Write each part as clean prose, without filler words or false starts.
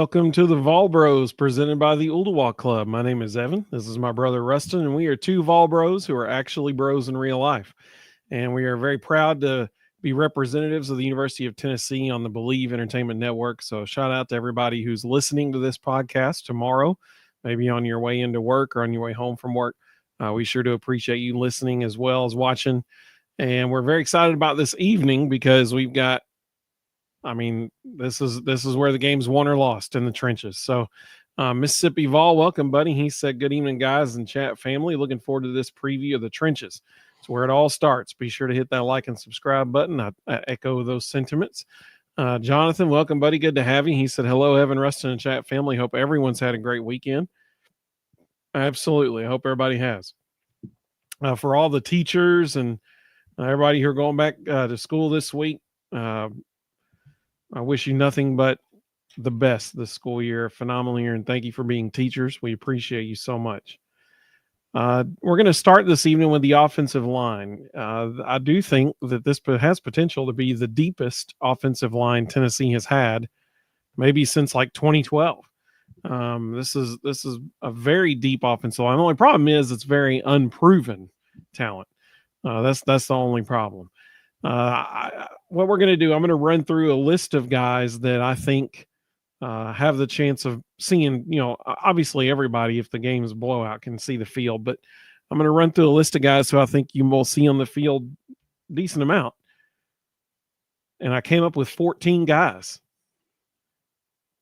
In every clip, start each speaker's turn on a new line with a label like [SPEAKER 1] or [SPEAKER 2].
[SPEAKER 1] Welcome to the Vol Bros presented by the Ooltewah Club. My name is Evan. This is my brother Ruston, and we are two Vol Bros who are actually bros in real life. And we are very proud to be representatives of the University of Tennessee on the Believe Entertainment Network. So shout out to everybody who's listening to this podcast tomorrow, maybe on your way into work or on your way home from work. We sure do appreciate you listening as well as watching. And we're very excited about this evening because we've got, this is where the game's won or lost in the trenches. So Mississippi Vol, welcome, buddy. He said, good evening, guys and chat family. Looking forward to this preview of the trenches. It's where it all starts. Be sure to hit that like and subscribe button. I echo those sentiments. Jonathan, welcome, buddy. Good to have you. He said, hello, Evan, Ruston, and chat family. Hope everyone's had a great weekend. Absolutely. I hope everybody has. For all the teachers and everybody who are going back to school this week, I wish you nothing but the best this school year, a phenomenal year, and thank you for being teachers. We appreciate you so much. We're going to start this evening with the offensive line. I do think that this has potential to be the deepest offensive line Tennessee has had, maybe since like 2012. This is a very deep offensive line. The only problem is it's very unproven talent. That's the only problem. What we're going to do, I'm going to run through a list of guys that I think have the chance of seeing, obviously everybody, if the game is a blowout, can see the field, but I'm going to run through a list of guys who I think you will see on the field a decent amount. And I came up with 14 guys.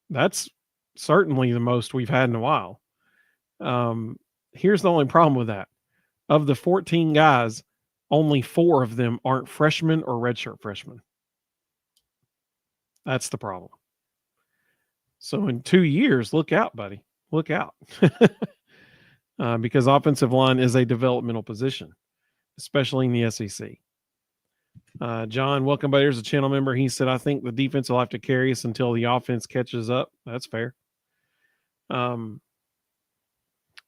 [SPEAKER 1] That's certainly the most we've had in a while. Here's the only problem with that. Of the 14 guys, only 4 of them aren't freshmen or redshirt freshmen. That's the problem. So in 2 years, look out, buddy. Look out. Because offensive line is a developmental position, especially in the SEC. John, welcome, buddy. There's a channel member. He said, I think the defense will have to carry us until the offense catches up. That's fair.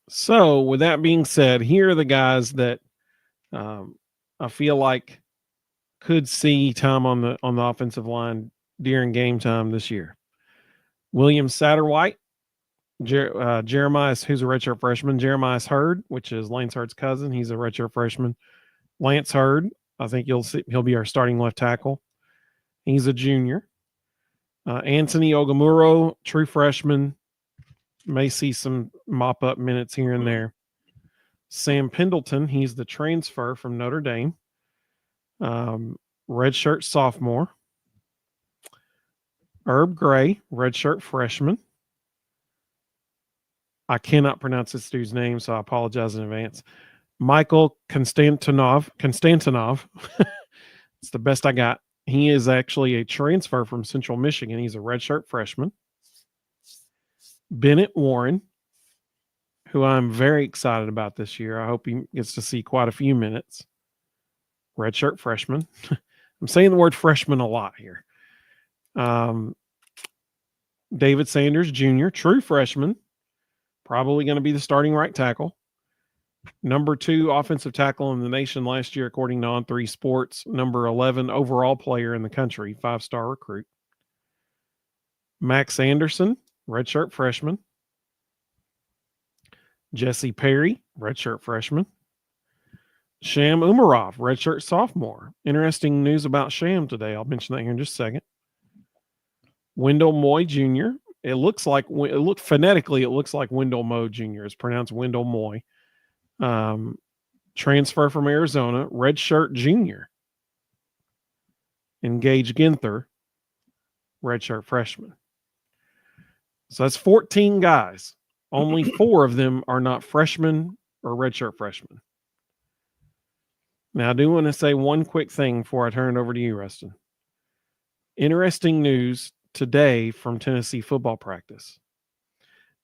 [SPEAKER 1] So with that being said, here are the guys that I feel like could see time on the offensive line during game time this year. William Satterwhite, Jeremiah, who's a redshirt freshman, Jeremiah Hurd, which is Lance Hurd's cousin. He's a redshirt freshman. Lance Hurd, I think he'll be our starting left tackle. He's a junior. Anthony Ogamuro, true freshman, may see some mop-up minutes here and there. Sam Pendleton, he's the transfer from Notre Dame. Redshirt sophomore. Herb Gray, redshirt freshman. I cannot pronounce this dude's name, so I apologize in advance. Michael Konstantinov. It's the best I got. He is actually a transfer from Central Michigan. He's a redshirt freshman. Bennett Warren, who I'm very excited about this year. I hope he gets to see quite a few minutes. Redshirt freshman. I'm saying the word freshman a lot here. David Sanders Jr., true freshman, probably going to be the starting right tackle. Number 2 offensive tackle in the nation last year, according to On3 Sports. Number 11 overall player in the country, 5-star recruit. Max Anderson, redshirt freshman. Jesse Perry, redshirt freshman. Sham Umarov, redshirt sophomore. Interesting news about Sham today. I'll mention that here in just a second. Wendell Moy Jr. Phonetically, it looks like Wendell Moe Jr. It's pronounced Wendell Moy. Transfer from Arizona, redshirt junior. And Gage Ginther, redshirt freshman. So that's 14 guys. Only 4 of them are not freshmen or redshirt freshmen. Now, I do want to say one quick thing before I turn it over to you, Ruston. Interesting news today from Tennessee football practice.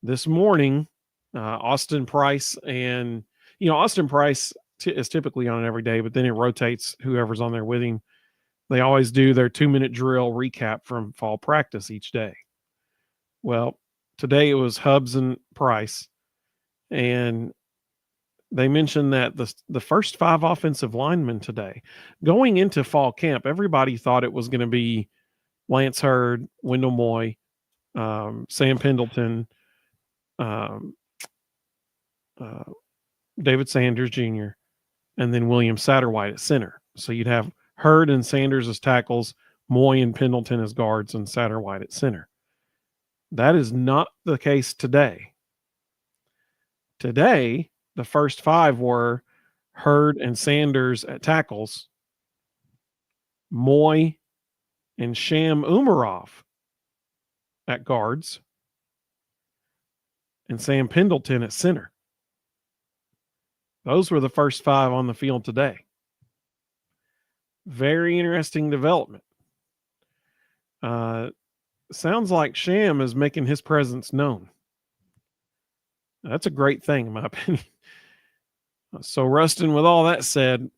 [SPEAKER 1] This morning, Austin Price and, Austin Price is typically on it every day, but then it rotates whoever's on there with him. They always do their 2-minute drill recap from fall practice each day. Well, today it was Hubbs and Price, and they mentioned that the first 5 offensive linemen today, going into fall camp, everybody thought it was going to be Lance Hurd, Wendell Moy, Sam Pendleton, um, David Sanders Jr., and then William Satterwhite at center. So you'd have Hurd and Sanders as tackles, Moy and Pendleton as guards, and Satterwhite at center. That is not the case today. Today, the first five were Hurd and Sanders at tackles, Moy and Sham Umarov at guards, and Sam Pendleton at center. Those were the first five on the field today. Very interesting development. Sounds like Sham is making his presence known. That's a great thing, in my opinion. So, Ruston, with all that said,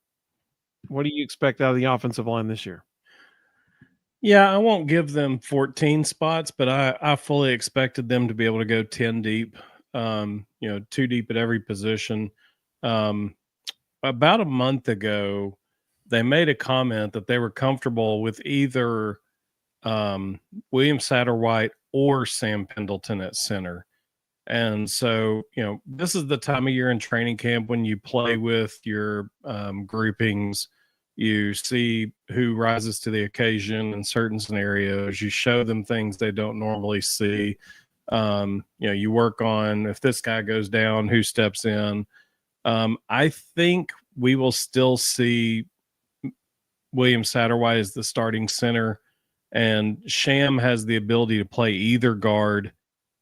[SPEAKER 1] what do you expect out of the offensive line this year?
[SPEAKER 2] Yeah, I won't give them 14 spots, but I fully expected them to be able to go 10 deep, 2 deep at every position. About a month ago, they made a comment that they were comfortable with either William Satterwhite or Sam Pendleton at center. And so, this is the time of year in training camp when you play with your groupings. You see who rises to the occasion in certain scenarios. You show them things they don't normally see. You work on, if this guy goes down, who steps in. I think we will still see William Satterwhite as the starting center, and Sham has the ability to play either guard.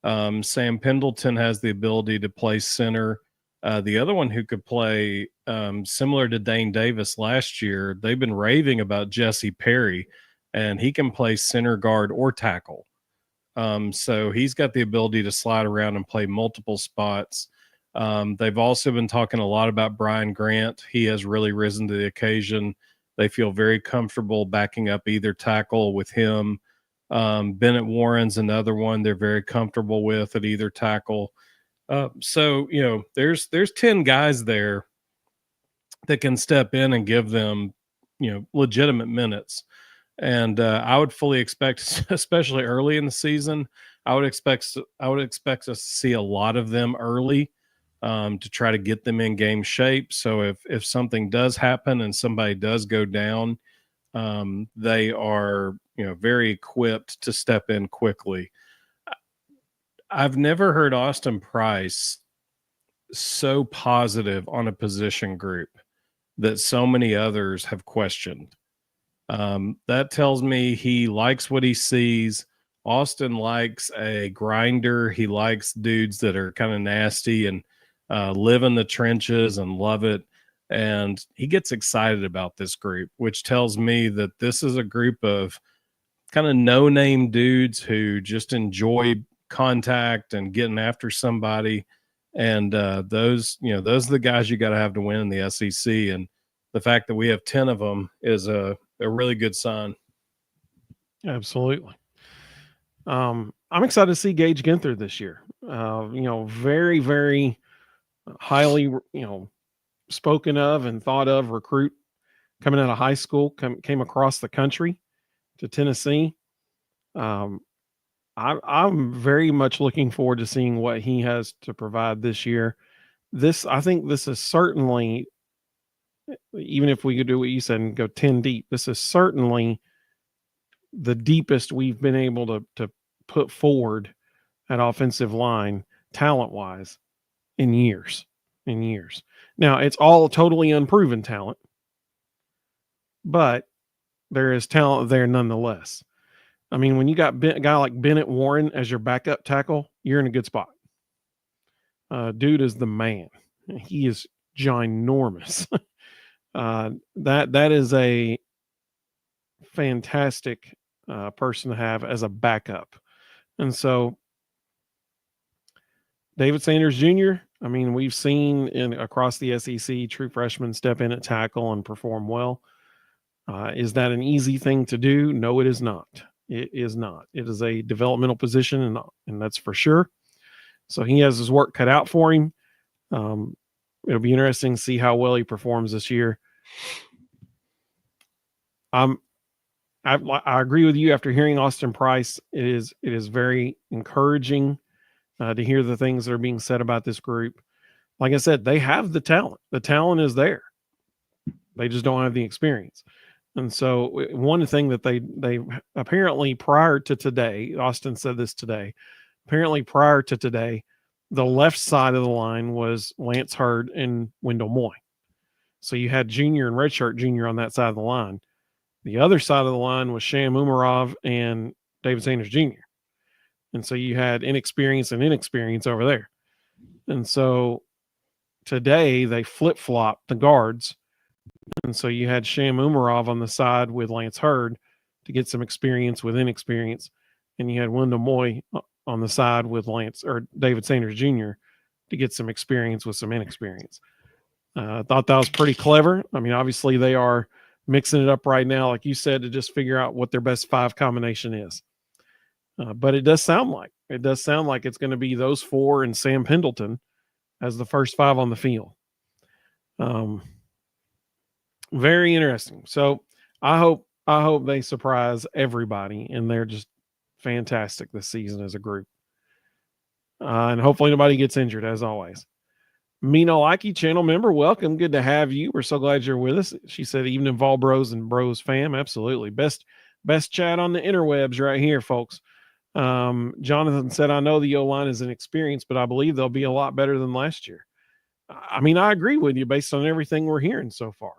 [SPEAKER 2] Sam Pendleton has the ability to play center. The other one who could play, similar to Dane Davis last year, they've been raving about Jesse Perry, and he can play center, guard, or tackle. So he's got the ability to slide around and play multiple spots. They've also been talking a lot about Brian Grant. He has really risen to the occasion. They feel very comfortable backing up either tackle with him. Bennett Warren's another one they're very comfortable with at either tackle. So there's 10 guys there that can step in and give them, legitimate minutes. And I would fully expect, especially early in the season, I would expect us to see a lot of them early to try to get them in game shape. So if something does happen and somebody does go down, they are very equipped to step in quickly. I've never heard Austin Price so positive on a position group that so many others have questioned. That tells me he likes what he sees. Austin likes a grinder. He likes dudes that are kind of nasty and live in the trenches and love it. And he gets excited about this group, which tells me that this is a group of kind of no-name dudes who just enjoy contact and getting after somebody. And those are the guys you got to have to win in the SEC. And the fact that we have 10 of them is a really good sign.
[SPEAKER 1] Absolutely. I'm excited to see Gage Ginther this year. Very, very highly, spoken of and thought of recruit coming out of high school, came across the country to Tennessee. I'm very much looking forward to seeing what he has to provide this year. I think this is certainly, even if we could do what you said and go 10 deep, this is certainly the deepest we've been able to put forward at offensive line talent-wise in years. Now, it's all totally unproven talent, but there is talent there nonetheless. I mean, when you got a guy like Bennett Warren as your backup tackle, you're in a good spot. Dude is the man. He is ginormous. That is a fantastic person to have as a backup. And so David Sanders Jr., I mean, we've seen across the SEC true freshmen step in at tackle and perform well. Is that an easy thing to do? No, it is not. It is not. It is a developmental position, and that's for sure. So he has his work cut out for him. It'll be interesting to see how well he performs this year. I'm I agree with you. After hearing Austin Price, it is very encouraging to hear the things that are being said about this group. Like I said, they have the talent. The talent is there. They just don't have the experience. And so one thing that they apparently prior to today, Austin said this today, apparently prior to today, the left side of the line was Lance Hurd and Wendell Moy. So you had junior and redshirt junior on that side of the line. The other side of the line was Sham Umarov and David Sanders Jr. And so you had inexperience and inexperience over there. And so today they flip-flopped the guards. And so you had Sham Umarov on the side with Lance Hurd to get some experience with inexperience. And you had Wendell Moy on the side with Lance or David Sanders Jr. to get some experience with some inexperience. I thought that was pretty clever. I mean, obviously they are mixing it up right now, like you said, to just figure out what their best five combination is. But it does sound like it's going to be those four and Sam Pendleton as the first five on the field. Very interesting. So I hope they surprise everybody, and they're just fantastic this season as a group. And hopefully nobody gets injured, as always. Mina Likey, channel member, welcome. Good to have you. We're so glad you're with us. She said, evening, Vol Bros and Bros fam. Absolutely. Best chat on the interwebs right here, folks. Jonathan said, I know the O-line is inexperienced, but I believe they'll be a lot better than last year. I mean, I agree with you based on everything we're hearing so far,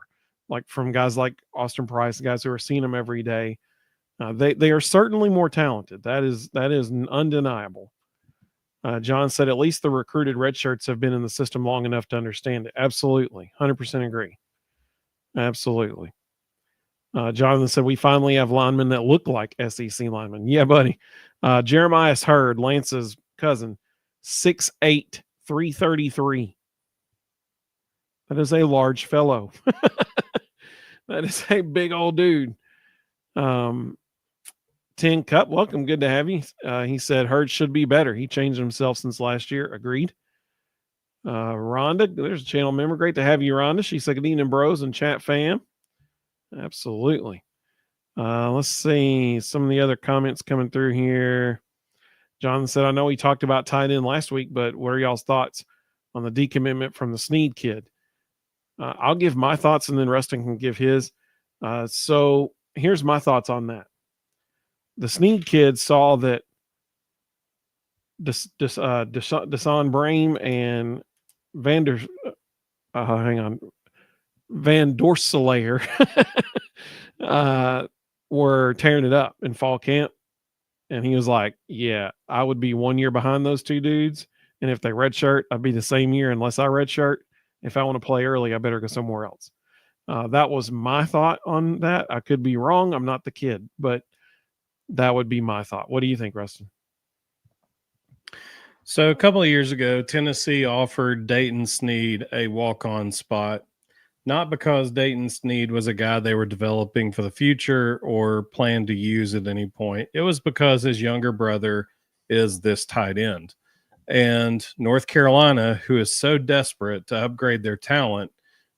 [SPEAKER 1] like from guys like Austin Price, guys who are seeing them every day. They are certainly more talented. That is undeniable. John said, at least the recruited red shirts have been in the system long enough to understand it. Absolutely. 100% agree. Absolutely. Jonathan said, we finally have linemen that look like SEC linemen. Yeah, buddy. Jeremiah Hurd, Lance's cousin, 6'8", 333. That is a large fellow. That is a big old dude. 10 Cup, welcome. Good to have you. He said Hurd should be better. He changed himself since last year. Agreed. Rhonda, there's a channel member. Great to have you, Rhonda. She said, good evening, bros and chat fam. Absolutely. Let's see some of the other comments coming through here. John said, I know we talked about tight end last week, but what are y'all's thoughts on the decommitment from the Snead kid? I'll give my thoughts and then Ruston can give his. So here's my thoughts on that. The Snead kid saw that Desan Brame and Van Dorselaer were tearing it up in fall camp. And he was like, yeah, I would be 1 year behind those two dudes. And if they redshirt, I'd be the same year unless I redshirt. If I want to play early, I better go somewhere else. That was my thought on that. I could be wrong. I'm not the kid, but that would be my thought. What do you think, Ruston?
[SPEAKER 2] So a couple of years ago, Tennessee offered Dayton Snead a walk-on spot, not because Dayton Snead was a guy they were developing for the future or planned to use at any point. It was because his younger brother is this tight end. And North Carolina, who is so desperate to upgrade their talent,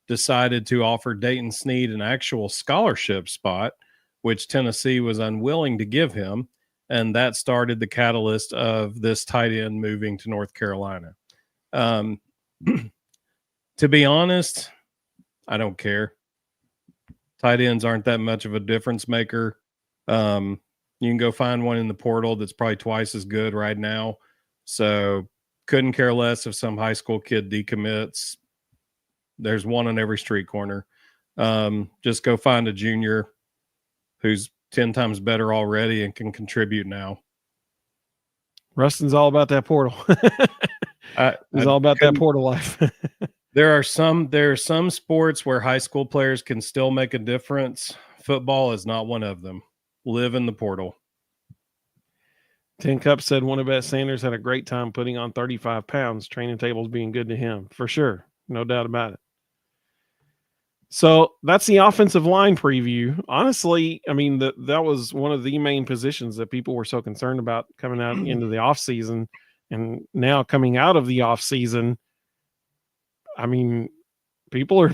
[SPEAKER 2] decided to offer Dayton Snead an actual scholarship spot, which Tennessee was unwilling to give him. And that started the catalyst of this tight end moving to North Carolina. To be honest, I don't care. Tight ends aren't that much of a difference maker. You can go find one in the portal that's probably twice as good right now. So couldn't care less if some high school kid decommits. There's one on every street corner. Just go find a junior who's 10 times better already and can contribute now.
[SPEAKER 1] Ruston's all about that portal. He's all about that portal life.
[SPEAKER 2] There are some sports where high school players can still make a difference. Football is not one of them. Live in the portal.
[SPEAKER 1] 10 Cup said Winnebet Sanders had a great time putting on 35 pounds. Training tables being good to him. For sure. No doubt about it. So that's the offensive line preview. Honestly, I mean, that was one of the main positions that people were so concerned about coming out into the offseason. And now coming out of the offseason, I mean, people are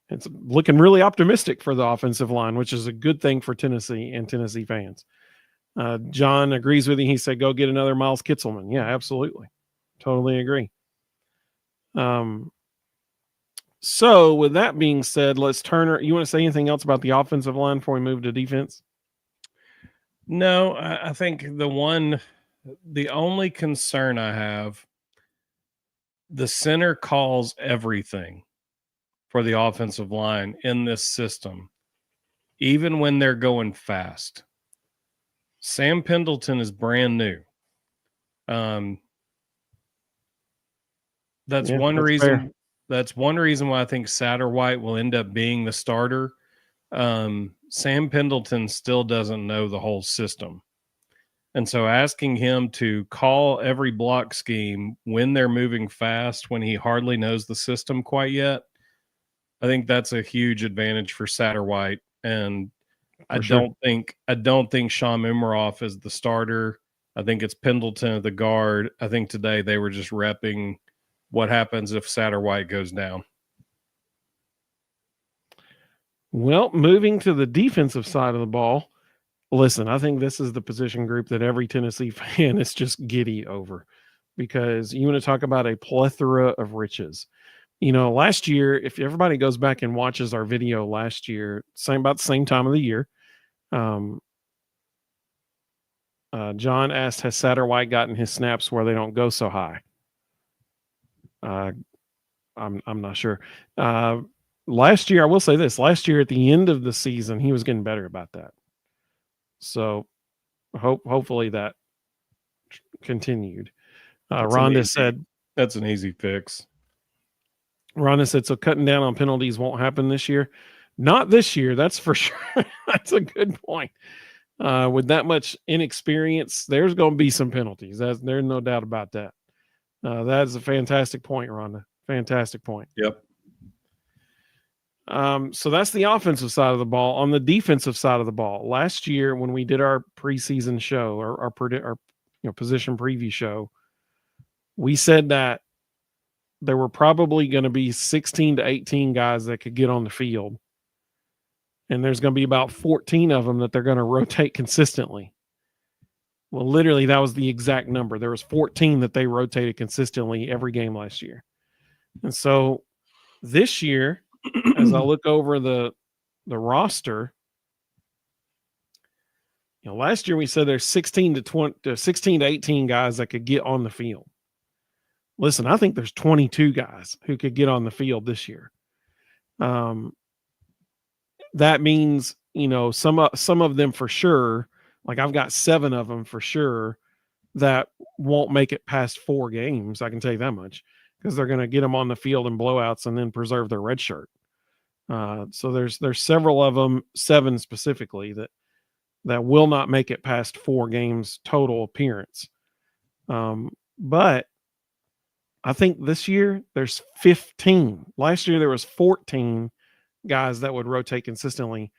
[SPEAKER 1] It's looking really optimistic for the offensive line, which is a good thing for Tennessee and Tennessee fans. John agrees with you. He said, go get another Miles Kitselman. Yeah, absolutely. Totally agree. So with that being said, let's turn. You want to say anything else about the offensive line before we move to defense?
[SPEAKER 2] No, I think the only concern I have, the center calls everything for the offensive line in this system, even when they're going fast. Sam Pendleton is brand new. That's one reason. Fair. That's one reason why I think Satterwhite will end up being the starter. Sam Pendleton still doesn't know the whole system. And so asking him to call every block scheme when they're moving fast, when he hardly knows the system quite yet, I think that's a huge advantage for Satterwhite. And I don't think Sean Mimeroff is the starter. I think it's Pendleton at the guard. I think today they were just repping what happens if Satterwhite goes down.
[SPEAKER 1] Well, moving to the defensive side of the ball, listen, I think this is the position group that every Tennessee fan is just giddy over, because you want to talk about a plethora of riches. Last year, if everybody goes back and watches our video last year, about the same time of the year, John asked, has Satterwhite gotten his snaps where they don't go so high? I'm not sure. Last year, I will say this, last year at the end of the season, he was getting better about that. So hopefully that continued. Rhonda said,
[SPEAKER 2] that's an easy fix.
[SPEAKER 1] Rhonda said, so cutting down on penalties won't happen this year. Not this year, that's for sure. That's a good point. With that much inexperience, there's going to be some penalties. There's no doubt about that. That is a fantastic point, Rhonda. Fantastic point.
[SPEAKER 2] Yep.
[SPEAKER 1] So that's the offensive side of the ball. On the defensive side of the ball, last year when we did our preseason show, our position preview show, we said that there were probably going to be 16 to 18 guys that could get on the field, and there's going to be about 14 of them that they're going to rotate consistently. Well, literally, that was the exact number. There was 14 that they rotated consistently every game last year. And so this year, as I look over the roster, last year we said there's 16 to 18 guys that could get on the field. Listen, I think there's 22 guys who could get on the field this year. That means, some of them for sure, like I've got 7 of them for sure that won't make it past 4 games. I can tell you that much, because they're going to get them on the field in blowouts and then preserve their red shirt. So there's several of them, 7 specifically, that will not make it past 4 games total appearance. But I think this year there's 15. Last year there was 14 guys that would rotate consistently.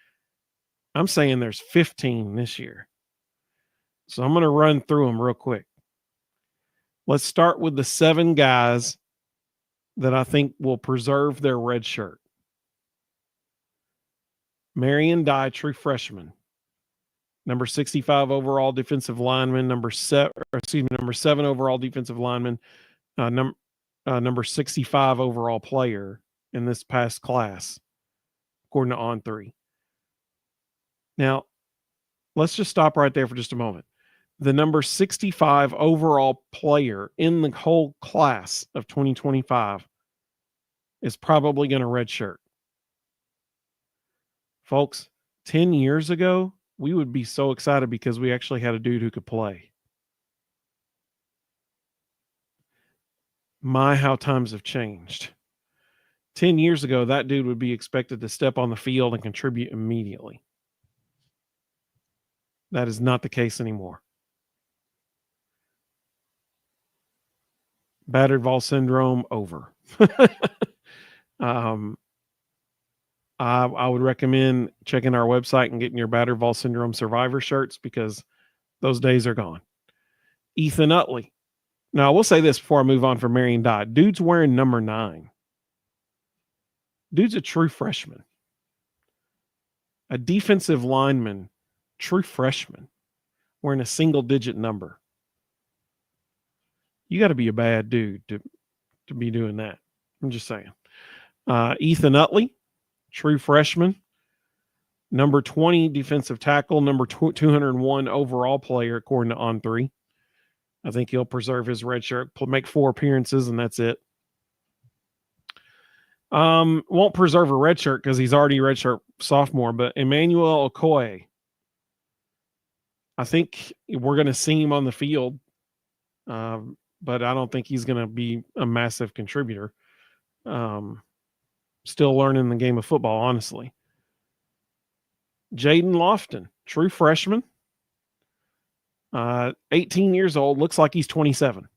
[SPEAKER 1] I'm saying there's 15 this year. So I'm going to run through them real quick. Let's start with the 7 guys that I think will preserve their red shirt. Marion Dye, true freshman. Number 65 overall defensive lineman. Number 7 overall defensive lineman. Number 65 overall player in this past class, according to On3. Now, let's just stop right there for just a moment. The number 65 overall player in the whole class of 2025 is probably going to redshirt. Folks, 10 years ago, we would be so excited because we actually had a dude who could play. My, how times have changed. 10 years ago, that dude would be expected to step on the field and contribute immediately. That is not the case anymore. Battered Vol syndrome, over. I would recommend checking our website and getting your Battered Vol syndrome survivor shirts, because those days are gone. Ethan Utley. Now, I will say this before I move on from Marion Dye. Dude's wearing number 9. Dude's a true freshman. A defensive lineman, true freshman, wearing a single-digit number. You got to be a bad dude to be doing that. I'm just saying. Ethan Utley, true freshman. Number 20 defensive tackle, number 201 overall player, according to On3. I think he'll preserve his red shirt, make 4 appearances, and that's it. Won't preserve a red shirt because he's already red shirt sophomore, but Emmanuel Okoye, I think we're going to see him on the field, but I don't think he's going to be a massive contributor. Still learning the game of football, honestly. Jaden Lofton, true freshman, 18 years old, looks like he's 27.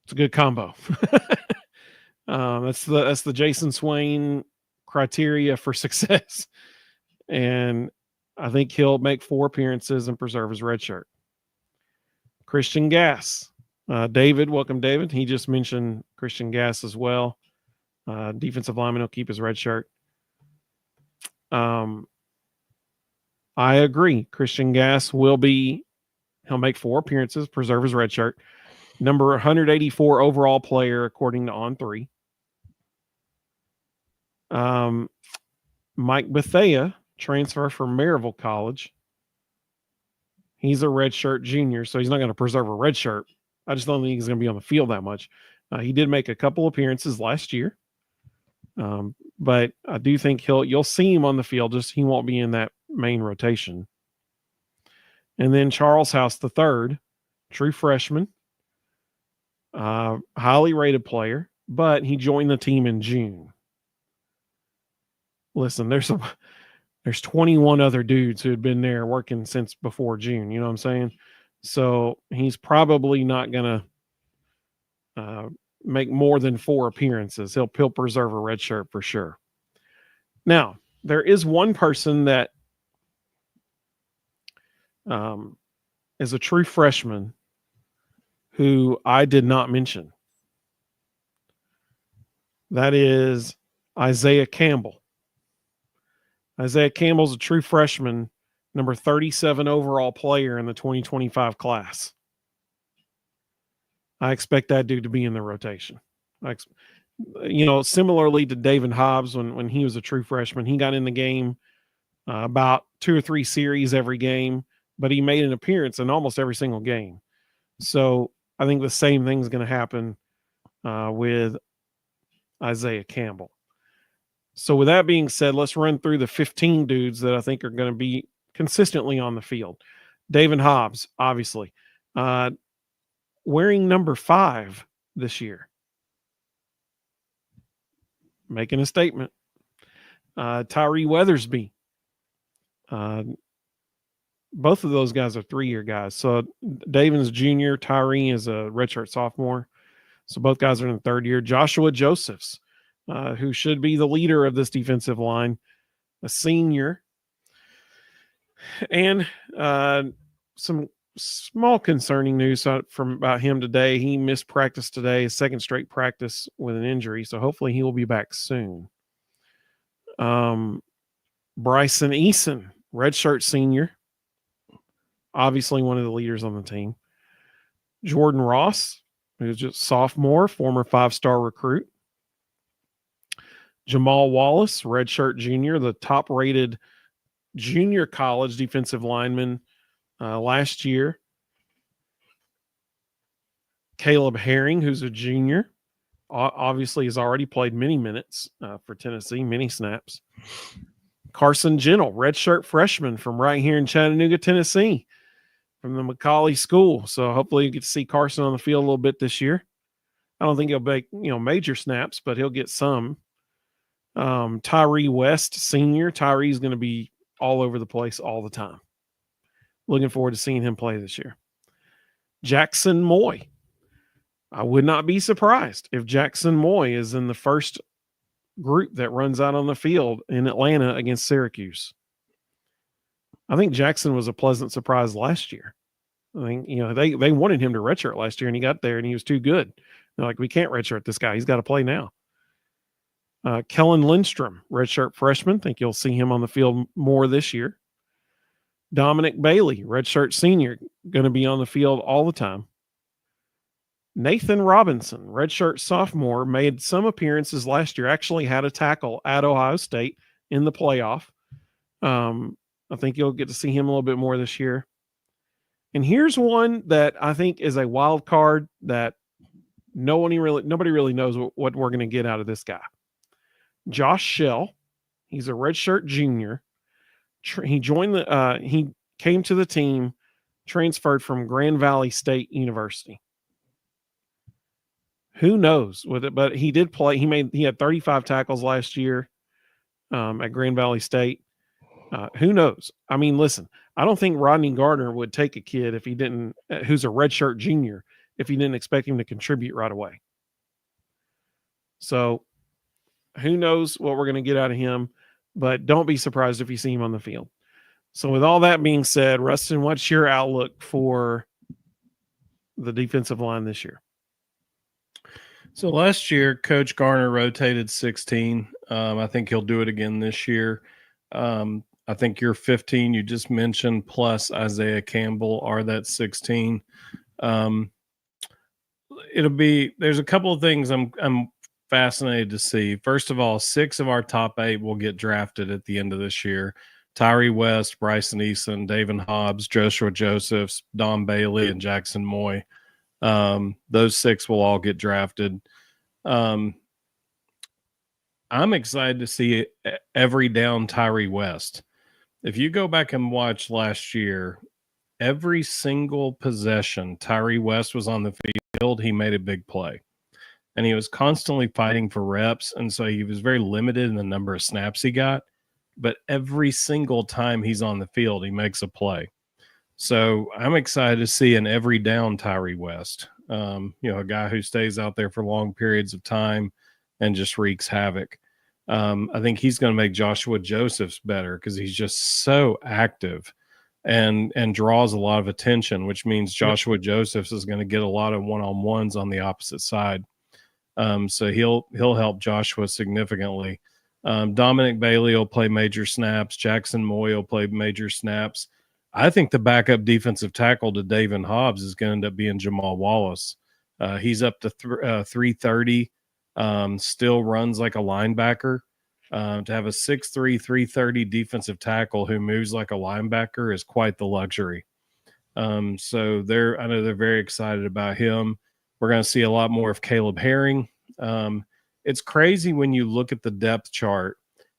[SPEAKER 1] It's a good combo. That's the Jason Swain criteria for success. And I think he'll make 4 appearances and preserve his red shirt. Christian Gass. David, welcome, David. He just mentioned Christian Gass as well. Defensive lineman will keep his red shirt. I agree. Christian Gass he'll make 4 appearances, preserve his red shirt. Number 184 overall player, according to On3. Mike Bethea, transfer from Maryville College. He's a redshirt junior, so he's not going to preserve a red shirt. I just don't think he's going to be on the field that much. He did make a couple appearances last year, but I do think you'll see him on the field. Just he won't be in that main rotation. And then Charles House III, true freshman, highly rated player, but he joined the team in June. Listen, there's 21 other dudes who had been there working since before June. You know what I'm saying? So he's probably not going to make more than 4 appearances. He'll preserve a red shirt for sure. Now, there is one person that is a true freshman who I did not mention. That is Isaiah Campbell. Isaiah Campbell's a true freshman, number 37 overall player in the 2025 class. I expect that dude to be in the rotation. Similarly to David Hobbs when he was a true freshman, he got in the game about 2 or 3 series every game, but he made an appearance in almost every single game. So I think the same thing's going to happen with Isaiah Campbell. So with that being said, let's run through the 15 dudes that I think are going to be consistently on the field. David Hobbs, obviously, wearing number 5 this year, making a statement. Tyree Weathersby, both of those guys are 3-year guys. So Davin's junior, Tyree is a redshirt sophomore. So both guys are in the 3rd year. Joshua Josephs, who should be the leader of this defensive line, a senior. And some small concerning news about him today. He missed practice today, his 2nd straight practice with an injury. So hopefully he will be back soon. Bryson Eason, redshirt senior, obviously one of the leaders on the team. Jordan Ross, who's just sophomore, former 5-star recruit. Jamal Wallace, redshirt junior, the top-rated junior college defensive lineman last year. Caleb Herring, who's a junior, obviously has already played many minutes for Tennessee, many snaps. Carson Gentle, redshirt freshman from right here in Chattanooga, Tennessee, from the McCauley School. So hopefully you get to see Carson on the field a little bit this year. I don't think he'll make major snaps, but he'll get some. Tyree West, senior. Tyree's going to be all over the place all the time. Looking forward to seeing him play this year. Jackson Moy. I would not be surprised if Jackson Moy is in the first group that runs out on the field in Atlanta against Syracuse. I think Jackson was a pleasant surprise last year. I think, they wanted him to redshirt last year, and he got there and he was too good. They're like, we can't redshirt this guy. He's got to play now. Kellen Lindstrom, redshirt freshman. Think you'll see him on the field more this year. Dominic Bailey, redshirt senior, going to be on the field all the time. Nathan Robinson, redshirt sophomore, made some appearances last year, actually had a tackle at Ohio State in the playoff. I think you'll get to see him a little bit more this year. And here's one that I think is a wild card that nobody really knows what we're going to get out of this guy. Josh Shell, he's a redshirt junior. He came to the team, transferred from Grand Valley State University. Who knows with it? But he did play. He had 35 tackles last year at Grand Valley State. Who knows? I mean, listen, I don't think Rodney Gardner would take a kid if he didn't, who's a redshirt junior, if he didn't expect him to contribute right away. So who knows what we're going to get out of him, but don't be surprised if you see him on the field. So with all that being said, Ruston, what's your outlook for the defensive line this year?
[SPEAKER 2] So last year, Coach Garner rotated 16. I think he'll do it again this year. I think your 15 you just mentioned plus Isaiah Campbell are that 16. There's a couple of things I'm fascinated to see. First of all, 6 of our top 8 will get drafted at the end of this year. Tyree West, Bryson Eason, David Hobbs, Joshua Josephs, Don Bailey, and Jackson Moy. Those 6 will all get drafted. I'm excited to see every down Tyree West. If you go back and watch last year, every single possession Tyree West was on the field, he made a big play. And he was constantly fighting for reps, and so he was very limited in the number of snaps he got. But every single time he's on the field, he makes a play. So I'm excited to see an every down Tyree West, a guy who stays out there for long periods of time and just wreaks havoc. I think he's going to make Joshua Josephs better because he's just so active and draws a lot of attention, which means Joshua Josephs is going to get a lot of one-on-ones on the opposite side. So he'll help Joshua significantly. Dominic Bailey will play major snaps. Jackson Moy will play major snaps. I think the backup defensive tackle to David Hobbs is going to end up being Jamal Wallace. He's up to 330. Still runs like a linebacker. To have a 6'3", 330 defensive tackle who moves like a linebacker is quite the luxury. So I know they're very excited about him. We're going to see a lot more of Caleb Herring. It's crazy when you look at the depth chart,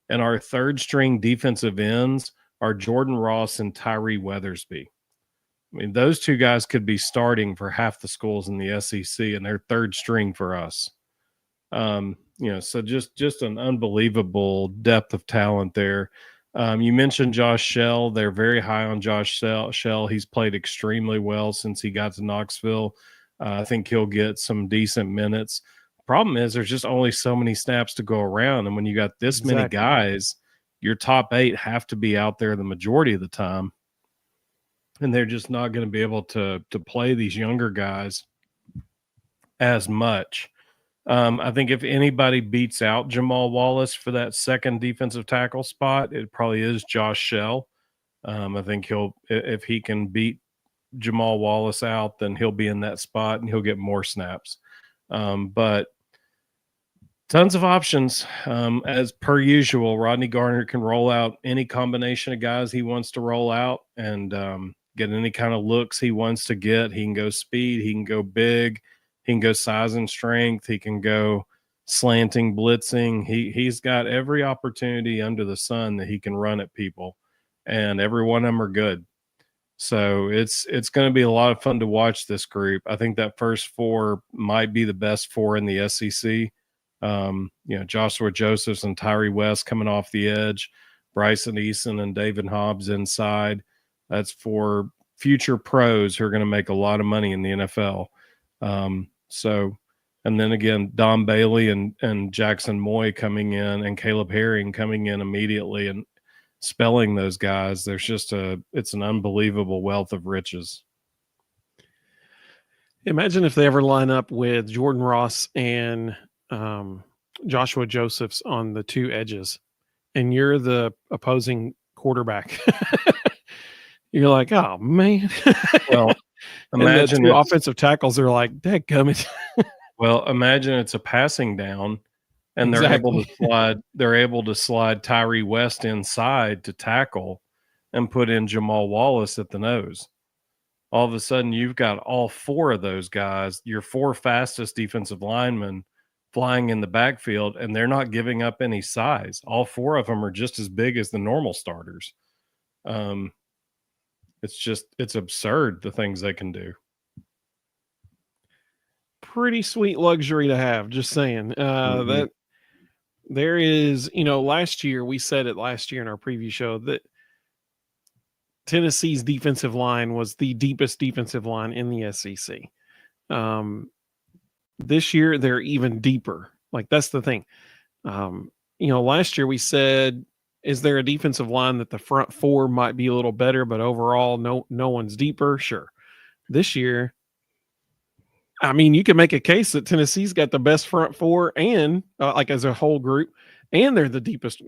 [SPEAKER 2] and our third string defensive ends are Jordan Ross and Tyree Weathersby. I mean, those 2 guys could be starting for half the schools in the SEC, and they're third string for us. So just an unbelievable depth of talent there. You mentioned Josh Shell. They're very high on Josh Shell. He's played extremely well since he got to Knoxville. I think he'll get some decent minutes. Problem is there's just only so many snaps to go around. And when you got this many guys, your top 8 have to be out there the majority of the time. And they're just not going to be able to play these younger guys as much. I think if anybody beats out Jamal Wallace for that second defensive tackle spot, it probably is Josh Shell. I think if he can beat Jamal Wallace out, then he'll be in that spot and he'll get more snaps. But tons of options. As per usual, Rodney Garner can roll out any combination of guys he wants to roll out and get any kind of looks he wants to get. He can go speed. He can go big. He can go size and strength. He can go slanting, blitzing. He's got every opportunity under the sun that he can run at people, and every one of them are good. So it's going to be a lot of fun to watch this group. I think that first 4 might be the best 4 in the SEC. Joshua Josephs and Tyree West coming off the edge, Bryson Eason and David Hobbs inside. That's for future pros who are going to make a lot of money in the NFL. And then again, Don Bailey and Jackson Moy coming in and Caleb Herring coming in immediately and spelling those guys. It's an unbelievable wealth of riches.
[SPEAKER 1] Imagine if they ever line up with Jordan Ross and Joshua Josephs on the two edges, and you're the opposing quarterback. You're like, oh man.
[SPEAKER 2] Well,
[SPEAKER 1] and the
[SPEAKER 2] imagine
[SPEAKER 1] two
[SPEAKER 2] it's
[SPEAKER 1] offensive tackles are like, dadgummit.
[SPEAKER 2] imagine it's a passing down, and
[SPEAKER 1] Exactly.
[SPEAKER 2] they're able to slide Tyree West inside to tackle, and put in Jamal Wallace at the nose. All of a sudden, you've got all four of those guys, your four fastest defensive linemen, flying in the backfield, and they're not giving up any size. All four of them are just as big as the normal starters. It's absurd the things they can do.
[SPEAKER 1] Pretty sweet luxury to have, just saying. That there is, last year, we said it last year in our preview show that Tennessee's defensive line was the deepest defensive line in the SEC. This year, they're even deeper. Like, that's the thing. Last year we said, is there a defensive line that the front four might be a little better, but overall, no one's deeper? Sure. This year, I mean, you can make a case that Tennessee's got the best front four and like as a whole group, and they're the deepest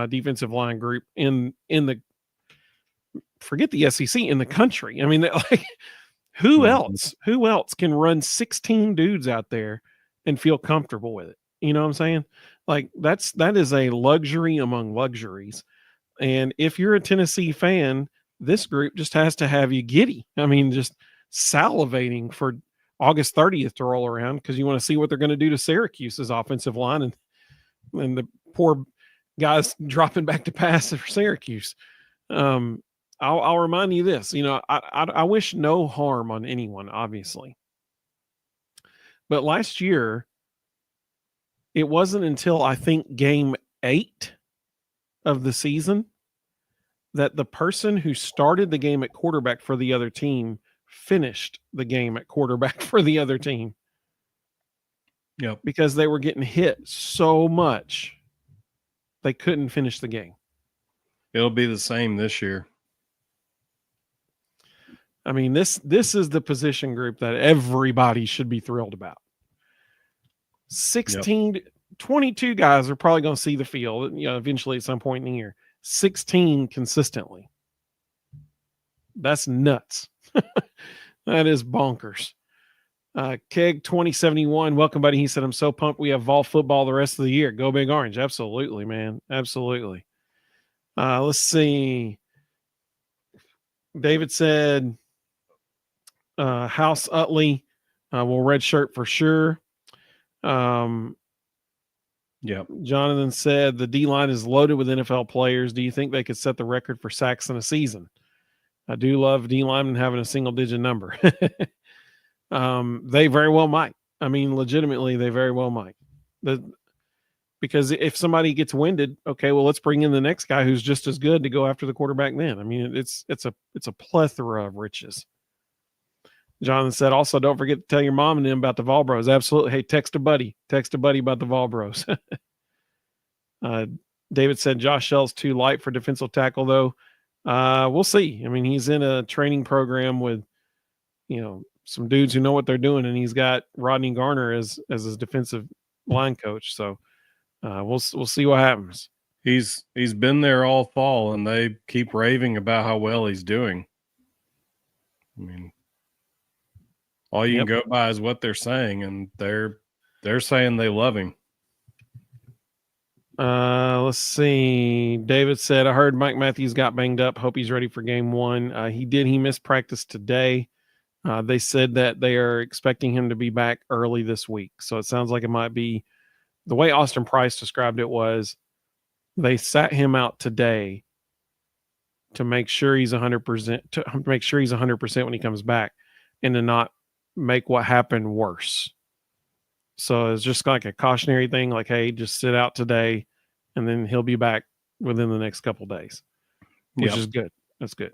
[SPEAKER 1] defensive line group in the, forget the SEC, in the country. I mean, like, who else can run 16 dudes out there and feel comfortable with it? You know what I'm saying? Like, that is a luxury among luxuries. And if you're a Tennessee fan, this group just has to have you giddy. I mean, just salivating for August 30th to roll around, because you want to see what they're going to do to Syracuse's offensive line and the poor guys dropping back to pass for Syracuse. I'll remind you this, I wish no harm on anyone, obviously. But last year, it wasn't until I think game 8 of the season that the person who started the game at quarterback for the other team finished the game at quarterback for the other team.
[SPEAKER 2] Yep.
[SPEAKER 1] Because they were getting hit so much, they couldn't finish the game.
[SPEAKER 2] It'll be the same this year.
[SPEAKER 1] I mean, this is the position group that everybody should be thrilled about. 22 guys are probably going to see the field, eventually at some point in the year. 16 consistently. That's nuts. That is bonkers. Keg 2071, welcome, buddy. He said, I'm so pumped we have Vol football the rest of the year. Go Big Orange. Absolutely, man. Absolutely. Let's see. David said, House Utley will red shirt for sure. Jonathan said the D-line is loaded with NFL players. Do you think they could set the record for sacks in a season? I do love D-linemen having a single-digit number. They very well might. I mean, legitimately, they very well might. Because if somebody gets winded, okay, well, let's bring in the next guy who's just as good to go after the quarterback then. I mean, it's a plethora of riches. Jonathan said, also, don't forget to tell your mom and them about the Vol Bros. Absolutely. Hey, text a buddy about the Vol Bros. David said, Josh Shell's too light for defensive tackle, though. We'll see. I mean, he's in a training program with, some dudes who know what they're doing, and he's got Rodney Garner as his defensive line coach. So we'll see what happens.
[SPEAKER 2] He's been there all fall, and they keep raving about how well he's doing. I mean, all you can go by is what they're saying, and they're saying they love him.
[SPEAKER 1] Let's see. David said, I heard Mike Matthews got banged up. Hope he's ready for game 1. He did. He missed practice today. They said that they are expecting him to be back early this week. So it sounds like it might be the way Austin Price described it was they sat him out today to make sure he's 100%, to make sure he's 100% when he comes back, and to not make what happened worse. So it's just like a cautionary thing, like, hey, just sit out today, and then he'll be back within the next couple of days, which is good. That's good.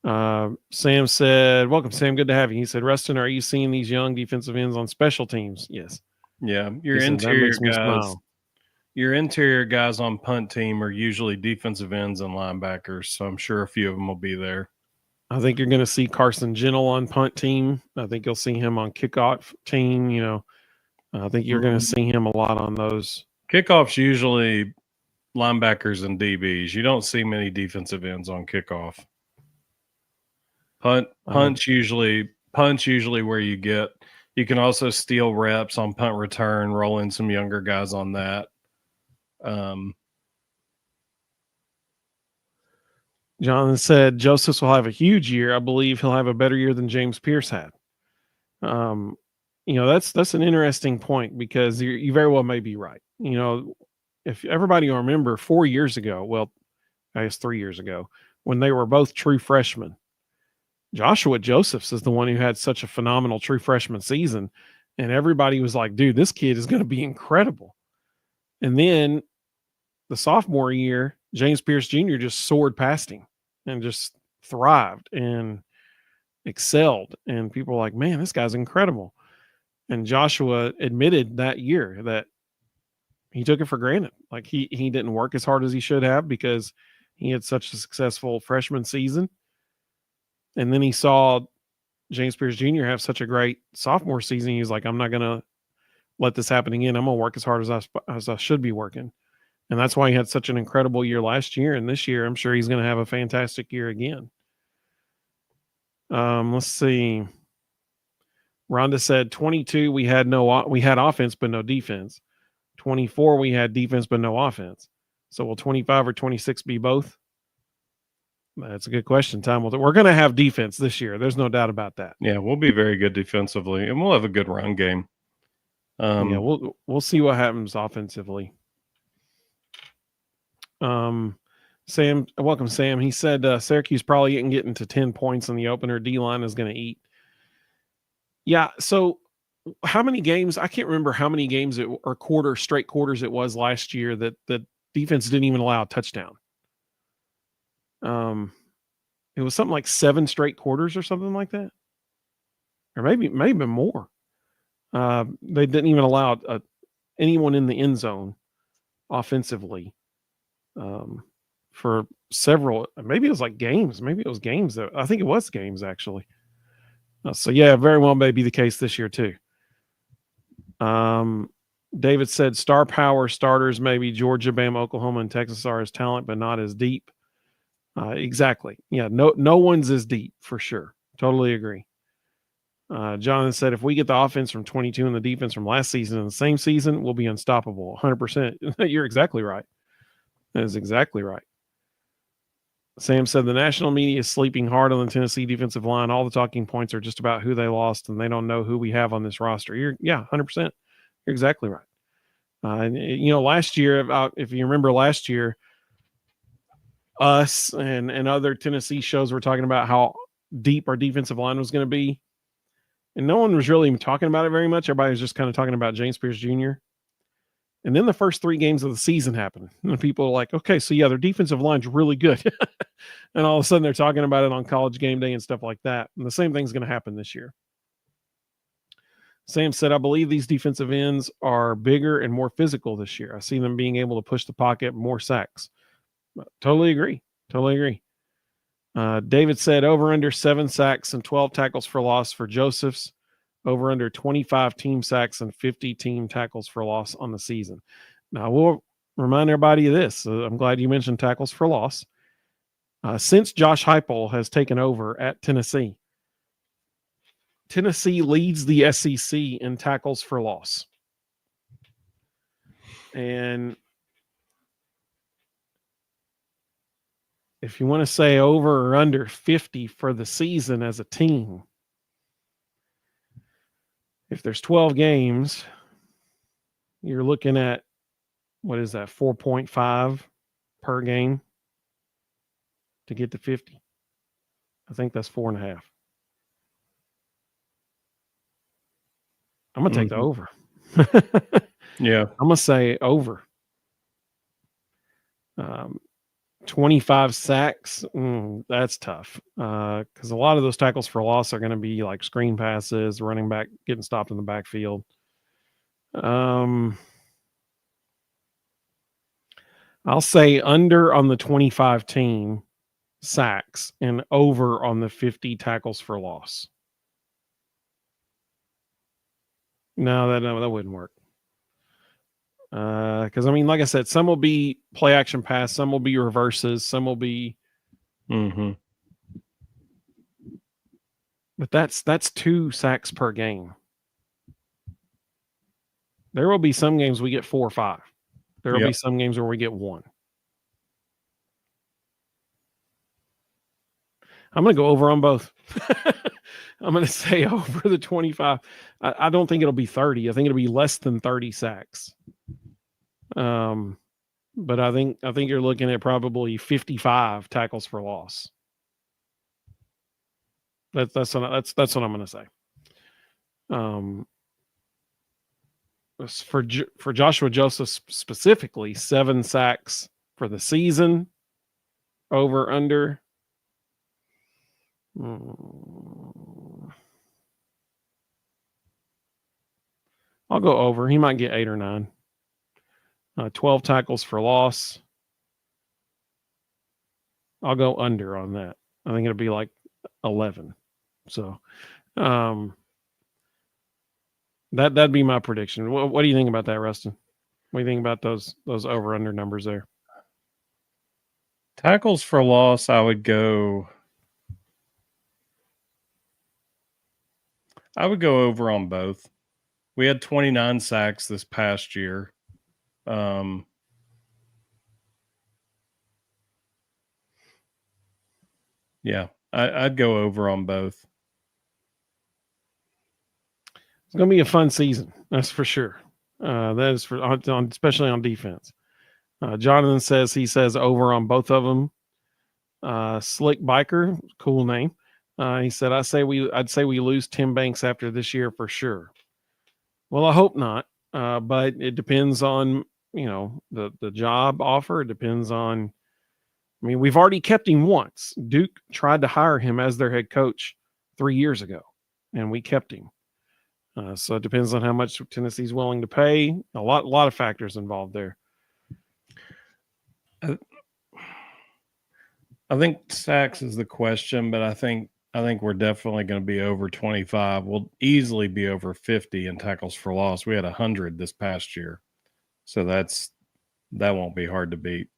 [SPEAKER 1] Sam said, welcome, Sam. Good to have you. He said, Ruston, are you seeing these young defensive ends on special teams? Yes.
[SPEAKER 2] Yeah. Your interior guys on punt team are usually defensive ends and linebackers. So I'm sure a few of them will be there.
[SPEAKER 1] I think you're going to see Carson Gentle on punt team. I think you'll see him on kickoff team, I think you're going to see him a lot on those.
[SPEAKER 2] Kickoffs usually linebackers and DBs. You don't see many defensive ends on kickoff. Punch usually where you can also steal reps on punt return, roll in some younger guys on that.
[SPEAKER 1] Jonathan said Josephs will have a huge year. I believe he'll have a better year than James Pierce had. That's an interesting point, because you very well may be right. If everybody will remember 4 years ago, well, I guess 3 years ago, when they were both true freshmen, Joshua Josephs is the one who had such a phenomenal true freshman season. And everybody was like, dude, this kid is going to be incredible. And then the sophomore year, James Pierce Jr. just soared past him and just thrived and excelled. And people were like, man, this guy's incredible. And Joshua admitted that year that he took it for granted. Like he didn't work as hard as he should have, because he had such a successful freshman season. And then he saw James Pierce Jr. have such a great sophomore season. He was like, I'm not going to let this happen again. I'm going to work as hard as I should be working. And that's why he had such an incredible year last year. And this year, I'm sure he's going to have a fantastic year again. Let's see. Rhonda said 22, we had offense, but no defense. 24, we had defense, but no offense. So will 25 or 26 be both? That's a good question, Tom. We're going to have defense this year. There's no doubt about that.
[SPEAKER 2] Yeah, we'll be very good defensively, and we'll have a good run game.
[SPEAKER 1] We'll see what happens offensively. Sam, welcome, Sam. He said Syracuse probably isn't getting to 10 points in the opener. D-line is going to eat. Yeah, so how many games? I can't remember how many games straight quarters it was last year that the defense didn't even allow a touchdown. It was something like 7 straight quarters or something like that, or maybe more. They didn't even allow anyone in the end zone offensively for several. Maybe it was like games. Maybe it was games. I think it was games actually. So yeah, very well may be the case this year too. David said star power starters, maybe Georgia, Bama, Oklahoma, and Texas are as talent, but not as deep. Exactly. Yeah. No one's as deep for sure. Totally agree. Jonathan said, if we get the offense from 22 and the defense from last season in the same season, we'll be unstoppable. 100%. You're exactly right. That is exactly right. Sam said the national media is sleeping hard on the Tennessee defensive line. All the talking points are just about who they lost, and they don't know who we have on this roster. 100%. You're exactly right. Last year, if you remember last year, us and other Tennessee shows were talking about how deep our defensive line was going to be. And no one was really even talking about it very much. Everybody was just kind of talking about James Pierce Jr. And then the first 3 games of the season happened. And people are like, okay, so yeah, their defensive line's really good. And all of a sudden they're talking about it on College Game Day and stuff like that. And the same thing's going to happen this year. Sam said, I believe these defensive ends are bigger and more physical this year. I see them being able to push the pocket, more sacks. Totally agree. David said over under 7 sacks and 12 tackles for loss for Josephs, over under 25 team sacks and 50 team tackles for loss on the season. Now we'll remind everybody of this. I'm glad you mentioned tackles for loss. Since Josh Heupel has taken over at Tennessee leads the SEC in tackles for loss. And if you want to say over or under 50 for the season as a team, if there's 12 games, you're looking at, what is that, 4.5 per game to get to 50. I think that's 4.5. I'm going to take the over.
[SPEAKER 2] Yeah.
[SPEAKER 1] I'm going to say over. 25 sacks, that's tough. Because a lot of those tackles for loss are going to be like screen passes, running back getting stopped in the backfield. I'll say under on the 25 team sacks and over on the 50 tackles for loss. No, that wouldn't work. Because I mean, like I said, some will be play action pass, some will be reverses, some will be.
[SPEAKER 2] Mm-hmm.
[SPEAKER 1] But that's 2 sacks per game. There will be some games we get 4 or 5. There will be some games where we get 1. I'm going to go over on both. I'm going to say over the 25. I don't think it'll be 30. I think it'll be less than 30 sacks. But I think you're looking at probably 55 tackles for loss. That's what I'm going to say. For Joshua Joseph specifically, 7 sacks for the season. Over under. I'll go over. He might get 8 or 9. 12 tackles for loss. I'll go under on that. I think it'll be like 11. So, that'd be my prediction. What do you think about that, Ruston? What do you think about those over under numbers there?
[SPEAKER 2] Tackles for loss, I would go over on both. We had 29 sacks this past year. Yeah, I'd go over on both.
[SPEAKER 1] It's going to be a fun season, that's for sure. That is especially on defense. Jonathan says over on both of them. Slick Biker, cool name. He said, I'd say we lose Tim Banks after this year for sure. Well, I hope not. But it depends on, the job offer. It depends on, I mean, we've already kept him once. Duke tried to hire him as their head coach 3 years ago, and we kept him. So it depends on how much Tennessee's willing to pay. A lot of factors involved there.
[SPEAKER 2] I think sacks is the question, but I think we're definitely going to be over 25. We'll easily be over 50 in tackles for loss. We had 100 this past year, so that won't be hard to beat.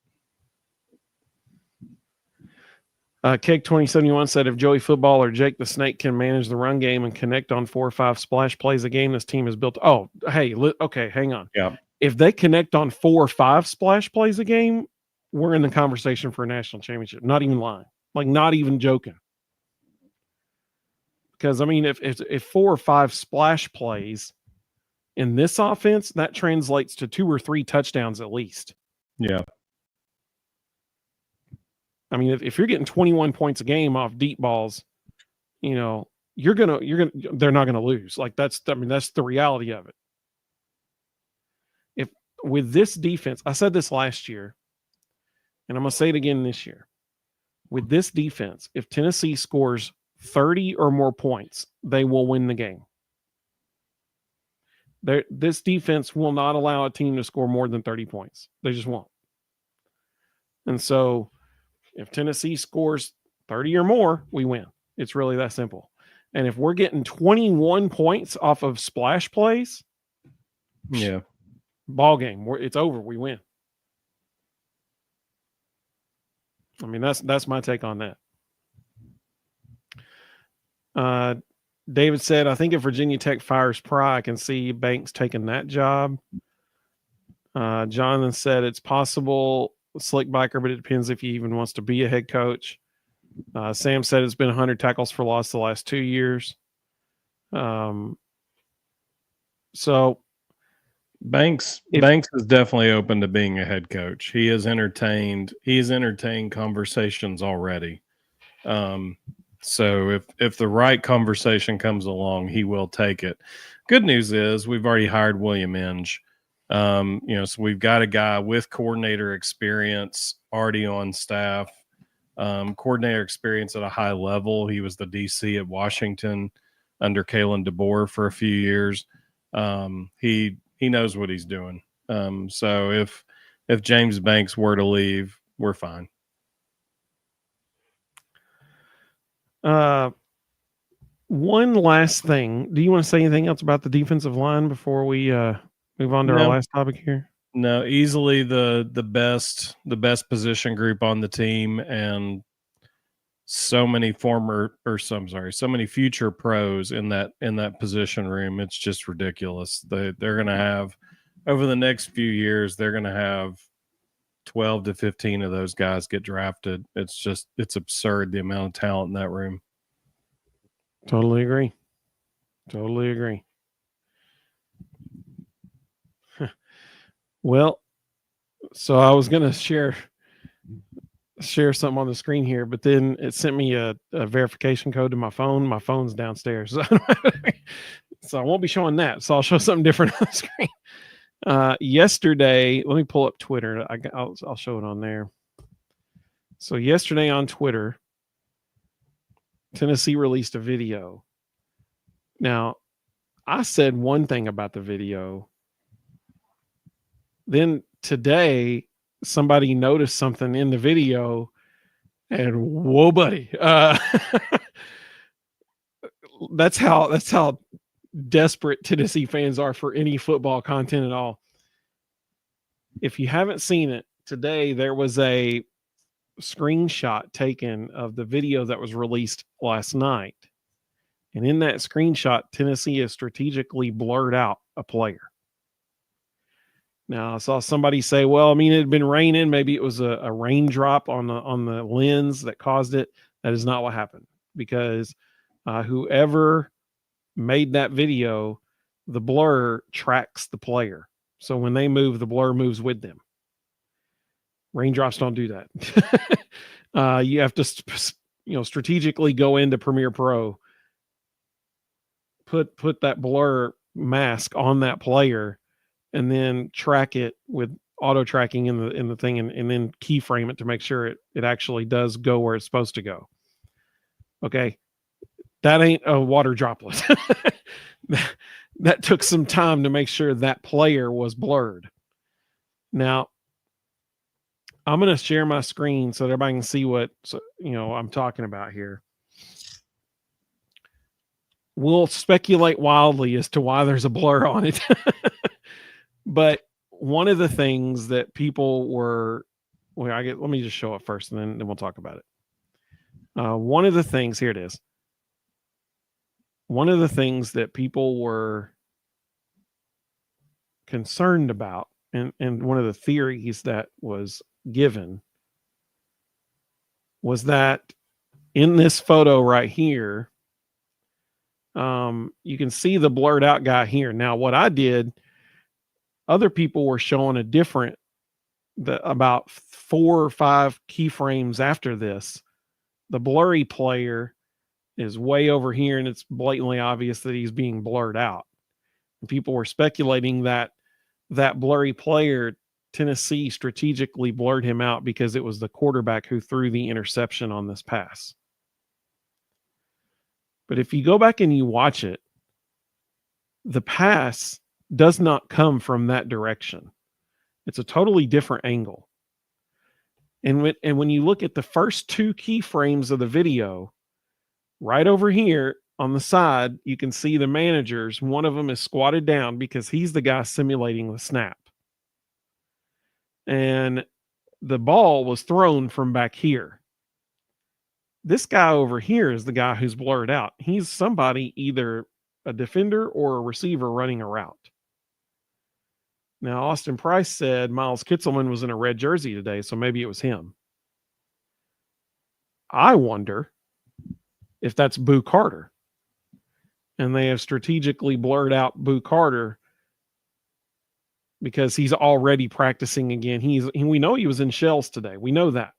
[SPEAKER 1] Cake 2071 said if Joey Football or Jake the Snake can manage the run game and connect on 4 or 5 splash plays a game, this team is built. Oh, hey, okay, hang on.
[SPEAKER 2] Yeah.
[SPEAKER 1] If they connect on 4 or 5 splash plays a game, we're in the conversation for a national championship. Not even lying. Like, not even joking. Because, I mean, if 4 or 5 splash plays in this offense, that translates to 2 or 3 touchdowns at least.
[SPEAKER 2] Yeah.
[SPEAKER 1] I mean, if you're getting 21 points a game off deep balls, they're not gonna lose. Like that's the reality of it. If with this defense, I said this last year, and I'm gonna say it again this year. With this defense, if Tennessee scores 30 or more points, they will win the game. This defense will not allow a team to score more than 30 points. They just won't. And so if Tennessee scores 30 or more, we win. It's really that simple. And if we're getting 21 points off of splash plays,
[SPEAKER 2] yeah,
[SPEAKER 1] ball game. It's over. We win. I mean, that's my take on that. David said, I think if Virginia Tech fires Pry, I can see Banks taking that job. Jonathan said it's possible Slick Biker, but it depends if he even wants to be a head coach. Sam said it's been 100 tackles for loss the last 2 years. So
[SPEAKER 2] Banks is definitely open to being a head coach. He has entertained conversations already. So if the right conversation comes along, he will take it. Good news is we've already hired William Inge. So we've got a guy with coordinator experience already on staff, coordinator experience at a high level. He was the DC at Washington under Kalen DeBoer for a few years. He knows what he's doing. So if James Banks were to leave, we're fine.
[SPEAKER 1] One last thing. Do you want to say anything else about the defensive line before we move on to our
[SPEAKER 2] No,
[SPEAKER 1] last topic here?
[SPEAKER 2] no, easily the best position group on the team, and so many so many future pros in that position room. It's just ridiculous. They're going to have, over the next few years, they're going to have 12 to 15 of those guys get drafted. It's absurd, the amount of talent in that room.
[SPEAKER 1] Totally agree. Totally agree. Well, so I was going to share something on the screen here, but then it sent me a verification code to my phone. My phone's downstairs. So I won't be showing that. So I'll show something different on the screen. Yesterday, let me pull up Twitter. I'll show it on there. So yesterday on Twitter, Tennessee released a video. Now, I said one thing about the video. Then today, somebody noticed something in the video, and whoa, buddy. That's how desperate Tennessee fans are for any football content at all. If you haven't seen it, today there was a screenshot taken of the video that was released last night. And in that screenshot, Tennessee has strategically blurred out a player. Now, I saw somebody say, well, I mean, it had been raining. Maybe it was a raindrop on the lens that caused it. That is not what happened, because whoever made that video, the blur tracks the player. So when they move, the blur moves with them. Raindrops don't do that. You have to, strategically go into Premiere Pro, put that blur mask on that player, and then track it with auto tracking in the thing, and then keyframe it to make sure it actually does go where it's supposed to go. Okay. That ain't a water droplet. That took some time to make sure that player was blurred. Now, I'm going to share my screen so that everybody can see what I'm talking about here. We'll speculate wildly as to why there's a blur on it. But one of the things that people were, let me just show it first, and then we'll talk about it. One of the things, here it is. One of the things that people were concerned about, and one of the theories that was given, was that in this photo right here, you can see the blurred out guy here. Now, what I did, other people were showing about 4 or 5 keyframes after this, the blurry player is way over here, and it's blatantly obvious that he's being blurred out. And people were speculating that blurry player, Tennessee strategically blurred him out because it was the quarterback who threw the interception on this pass. But if you go back and you watch it, the pass does not come from that direction. It's a totally different angle. And when you look at the first 2 keyframes of the video, right over here on the side, you can see the managers. One of them is squatted down because he's the guy simulating the snap. And the ball was thrown from back here. This guy over here is the guy who's blurred out. He's somebody, either a defender or a receiver running a route. Now, Austin Price said Miles Kitzelman was in a red jersey today, so maybe it was him. I wonder if that's Boo Carter. And they have strategically blurred out Boo Carter because he's already practicing again. We know he was in shells today. We know that.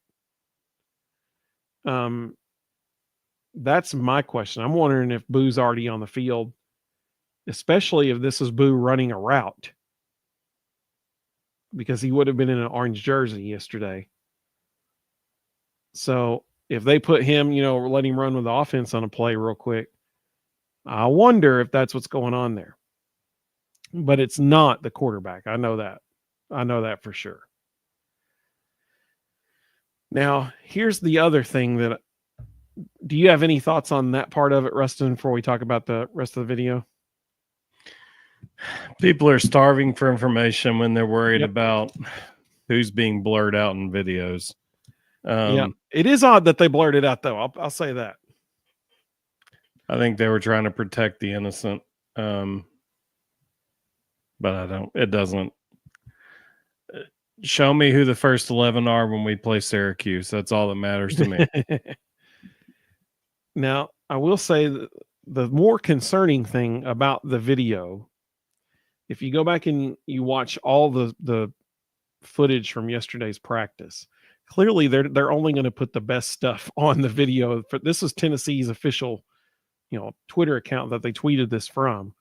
[SPEAKER 1] That's my question. I'm wondering if Boo's already on the field, especially if this is Boo running a route, because he would have been in an orange jersey yesterday. So if they put him, let him run with the offense on a play real quick, I wonder if that's what's going on there. But it's not the quarterback. I know that. I know that for sure. Now, here's the other thing that do you have any thoughts on that part of it, Ruston, before we talk about the rest of the video?
[SPEAKER 2] People are starving for information when they're worried
[SPEAKER 1] Yep.
[SPEAKER 2] about who's being blurred out in videos.
[SPEAKER 1] Yeah, it is odd that they blurred it out, though. I'll say that.
[SPEAKER 2] I think they were trying to protect the innocent, but I don't. It doesn't. Show me who the first 11 are when we play Syracuse. That's all that matters to me.
[SPEAKER 1] Now, I will say that the more concerning thing about the video, if you go back and you watch all the footage from yesterday's practice, clearly they're only going to put the best stuff on the video. This is Tennessee's official, Twitter account that they tweeted this from.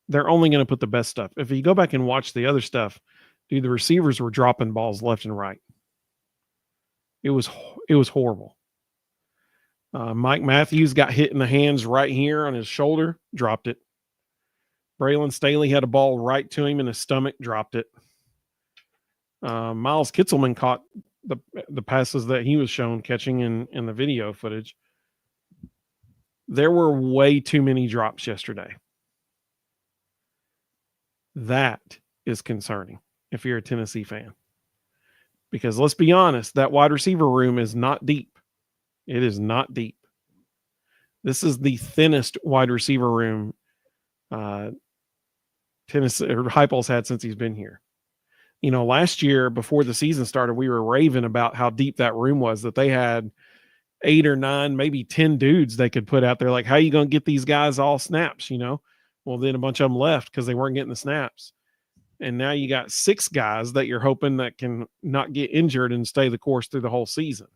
[SPEAKER 1] They're only going to put the best stuff. If you go back and watch the other stuff, dude, the receivers were dropping balls left and right. It was horrible. Mike Matthews got hit in the hands right here on his shoulder, dropped it. Braylon Staley had a ball right to him in his stomach, dropped it. Miles Kitzelman caught the passes that he was shown catching in the video footage. There were way too many drops yesterday. That is concerning if you're a Tennessee fan. Because let's be honest, that wide receiver room is not deep. It is not deep. This is the thinnest wide receiver room Tennessee or Heupel's had since he's been here. Last year before the season started, we were raving about how deep that room was, that they had 8 or 9, maybe 10 dudes they could put out there. Like, how are you going to get these guys all snaps, Well, then a bunch of them left because they weren't getting the snaps. And now you got 6 guys that you're hoping that can not get injured and stay the course through the whole season.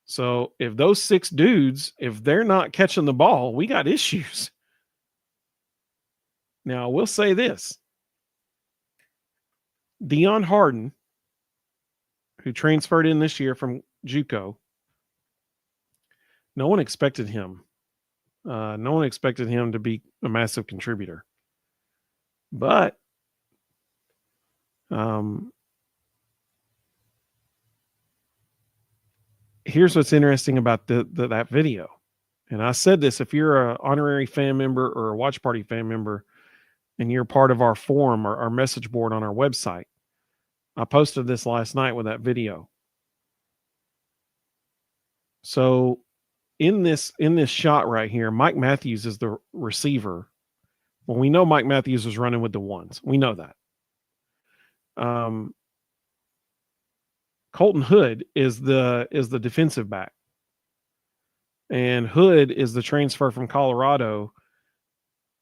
[SPEAKER 1] So if those 6 dudes, if they're not catching the ball, we got issues. Now, I will say this. Deion Harden, who transferred in this year from JUCO, no one expected him. No one expected him to be a massive contributor. But here's what's interesting about that video. And I said this, if you're an honorary fan member or a watch party fan member and you're part of our forum or our message board on our website, I posted this last night with that video. So in this shot right here, Mike Matthews is the receiver. Well, we know Mike Matthews was running with the ones. We know that. Colton Hood is the defensive back. And Hood is the transfer from Colorado.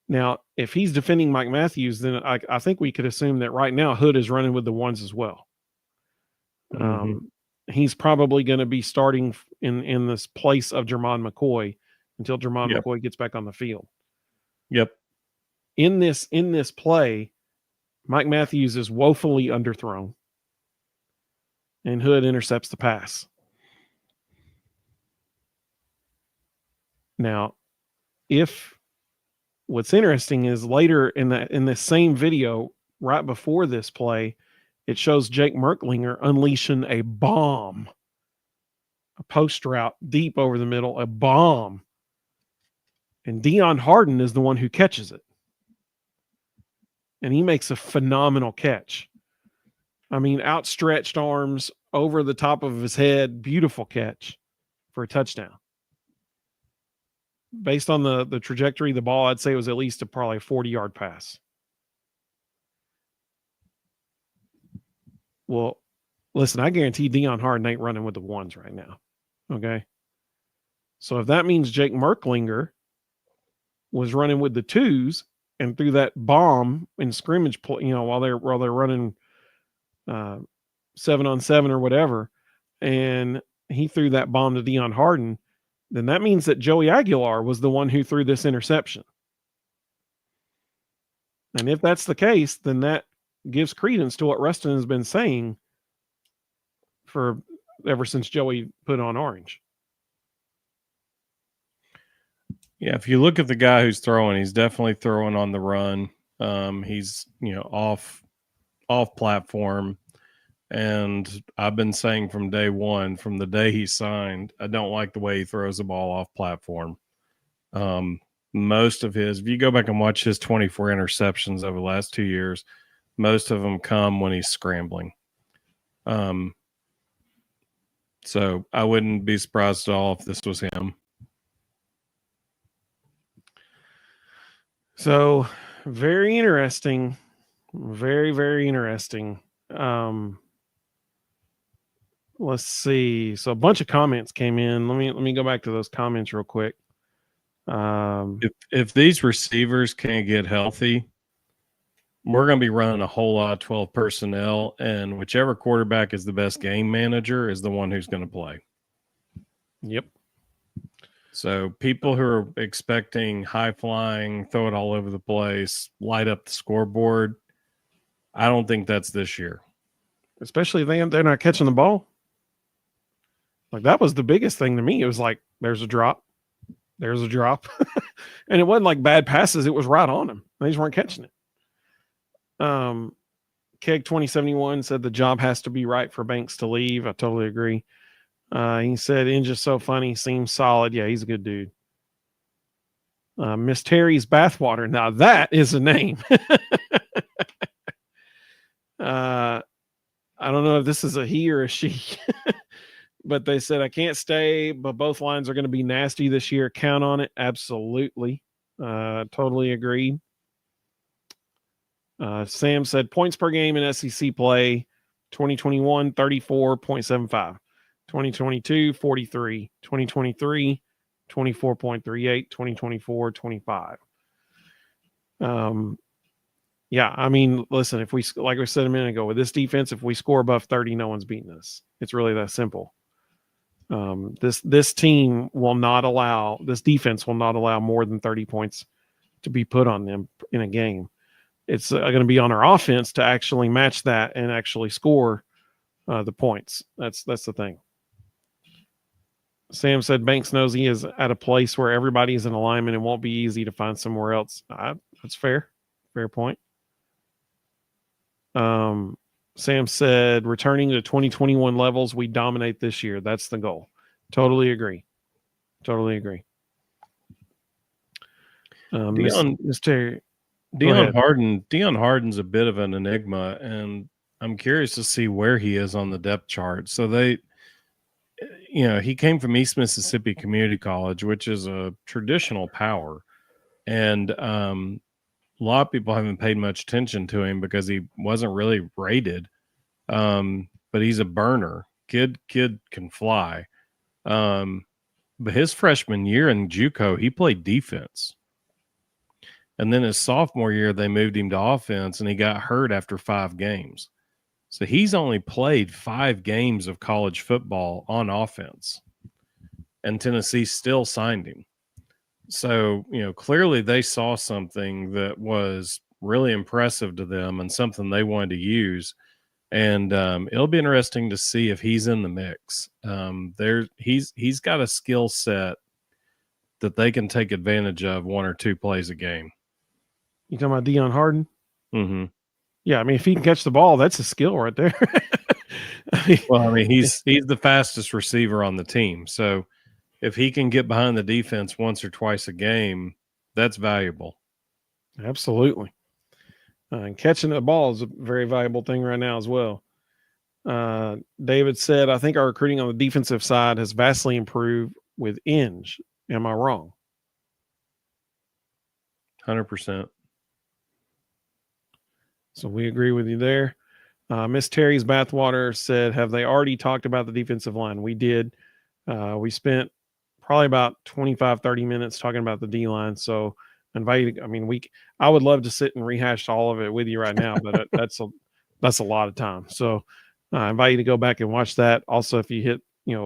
[SPEAKER 1] Now, if he's defending Mike Matthews, then I think we could assume that right now Hood is running with the ones as well. Mm-hmm. He's probably going to be starting in this place of Jermon McCoy until Jermon McCoy gets back on the field.
[SPEAKER 2] Yep.
[SPEAKER 1] In this play, Mike Matthews is woefully underthrown, and Hood intercepts the pass. Now, what's interesting is later in the same video, right before this play, it shows Jake Merklinger unleashing a bomb, a post route deep over the middle, a bomb. And Deion Harden is the one who catches it. And he makes a phenomenal catch. I mean, outstretched arms over the top of his head, beautiful catch for a touchdown. Based on the trajectory of the ball, I'd say it was at least probably a 40-yard pass. Well, listen, I guarantee Deion Harden ain't running with the ones right now. Okay? So if that means Jake Merklinger was running with the twos and threw that bomb in scrimmage, while they're running 7-on-7 or whatever, and he threw that bomb to Deion Harden, then that means that Joey Aguilar was the one who threw this interception. And if that's the case, then that gives credence to what Ruston has been saying ever since Joey put on orange.
[SPEAKER 2] Yeah, if you look at the guy who's throwing, he's definitely throwing on the run. He's off platform. And I've been saying from day one, from the day he signed, I don't like the way he throws the ball off platform. Most of his, if you go back and watch his 24 interceptions over the last 2 years, most of them come when he's scrambling. So I wouldn't be surprised at all if this was him.
[SPEAKER 1] So very interesting. Very, very interesting. Let's see. So a bunch of comments came in. Let me go back to those comments real quick.
[SPEAKER 2] If these receivers can't get healthy, we're going to be running a whole lot of 12 personnel, and whichever quarterback is the best game manager is the one who's going to play.
[SPEAKER 1] Yep.
[SPEAKER 2] So people who are expecting high flying, throw it all over the place, light up the scoreboard, I don't think that's this year.
[SPEAKER 1] Especially if they're not catching the ball. Like, that was the biggest thing to me. It was like, there's a drop. There's a drop. And it wasn't like bad passes. It was right on them. They just weren't catching it. Keg 2071 said the job has to be right for Banks to leave. I totally agree. He said, Inge is so funny, seems solid. Yeah, he's a good dude. Miss Terry's Bathwater. Now that is a name. I don't know if this is a he or a she, but they said, I can't stay, but both lines are going to be nasty this year. Count on it. Absolutely. Totally agreed. Sam said points per game in SEC play, 2021, 34.75. 2022, 43. 2023, 24.38. 2024, 25. Yeah, I mean, listen, if we, like we said a minute ago, with this defense, if we score above 30, no one's beating us. It's really that simple. This team will not allow, this defense will not allow more than 30 points to be put on them in a game. It's going to be on our offense to actually match that and actually score the points. That's the thing. Sam said Banks knows he is at a place where everybody is in alignment and won't be easy to find somewhere else. That's fair. Fair point. Sam said returning to 2021 levels, we dominate this year. That's the goal. Totally agree. Totally agree. Mr.
[SPEAKER 2] Dion Harden's a bit of an enigma, and I'm curious to see where he is on the depth chart. So he came from East Mississippi Community College, which is a traditional power. And a lot of people haven't paid much attention to him because he wasn't really rated. But he's a burner. Kid can fly. But his freshman year in JUCO, he played defense. And then his sophomore year, they moved him to offense, and he got hurt after 5 games. So he's only played 5 games of college football on offense. And Tennessee still signed him. So, clearly they saw something that was really impressive to them and something they wanted to use. And it'll be interesting to see if he's in the mix. He's got a skill set that they can take advantage of 1 or 2 plays a game.
[SPEAKER 1] You talking about Dion Harden?
[SPEAKER 2] Mm-hmm.
[SPEAKER 1] Yeah, I mean, if he can catch the ball, that's a skill right there.
[SPEAKER 2] He's the fastest receiver on the team. So if he can get behind the defense once or twice a game, that's valuable.
[SPEAKER 1] Absolutely. And catching the ball is a very valuable thing right now as well. David said, I think our recruiting on the defensive side has vastly improved with Inge. Am I wrong?
[SPEAKER 2] 100%.
[SPEAKER 1] So we agree with you there. Miss Terry's Bathwater said, have they already talked about the defensive line? We did. We spent probably about 25, 30 minutes talking about the D-line. So I would love to sit and rehash all of it with you right now, but that's a lot of time. So I invite you to go back and watch that. Also, if you hit,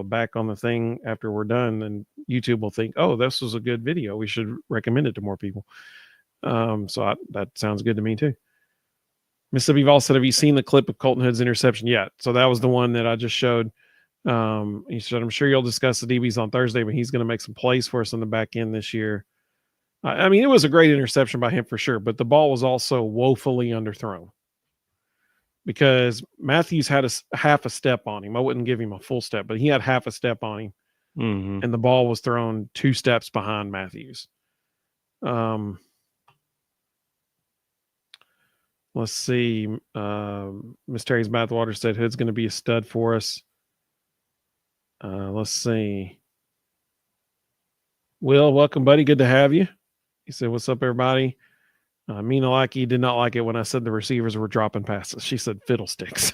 [SPEAKER 1] back on the thing after we're done, then YouTube will think, oh, this was a good video. We should recommend it to more people. That sounds good to me too. Mississippi Vol said, have you seen the clip of Colton Hood's interception yet? So that was the one that I just showed. He said, I'm sure you'll discuss the DBs on Thursday, but he's going to make some plays for us on the back end this year. I mean, it was a great interception by him for sure, but the ball was also woefully underthrown because Matthews had half a step on him. I wouldn't give him a full step, but he had half a step on him, and the ball was thrown 2 steps behind Matthews. Let's see. Miss Terry's Bathwater said Hood's going to be a stud for us. Let's see. Will, welcome, buddy. Good to have you. He said, "What's up, everybody?" Mina Lackey did not like it when I said the receivers were dropping passes. She said fiddlesticks.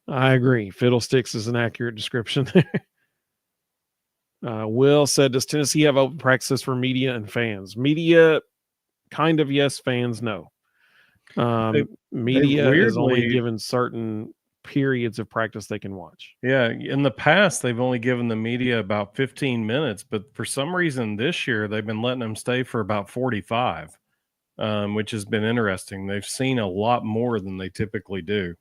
[SPEAKER 1] I agree. Fiddlesticks is an accurate description there. Will said, "Does Tennessee have open practices for media and fans?" Media, kind of yes. Fans, no. Media is only given certain periods of practice they can watch.
[SPEAKER 2] Yeah, in the past they've only given the media about 15 minutes, but for some reason this year they've been letting them stay for about 45, which has been interesting. They've seen a lot more than they typically do.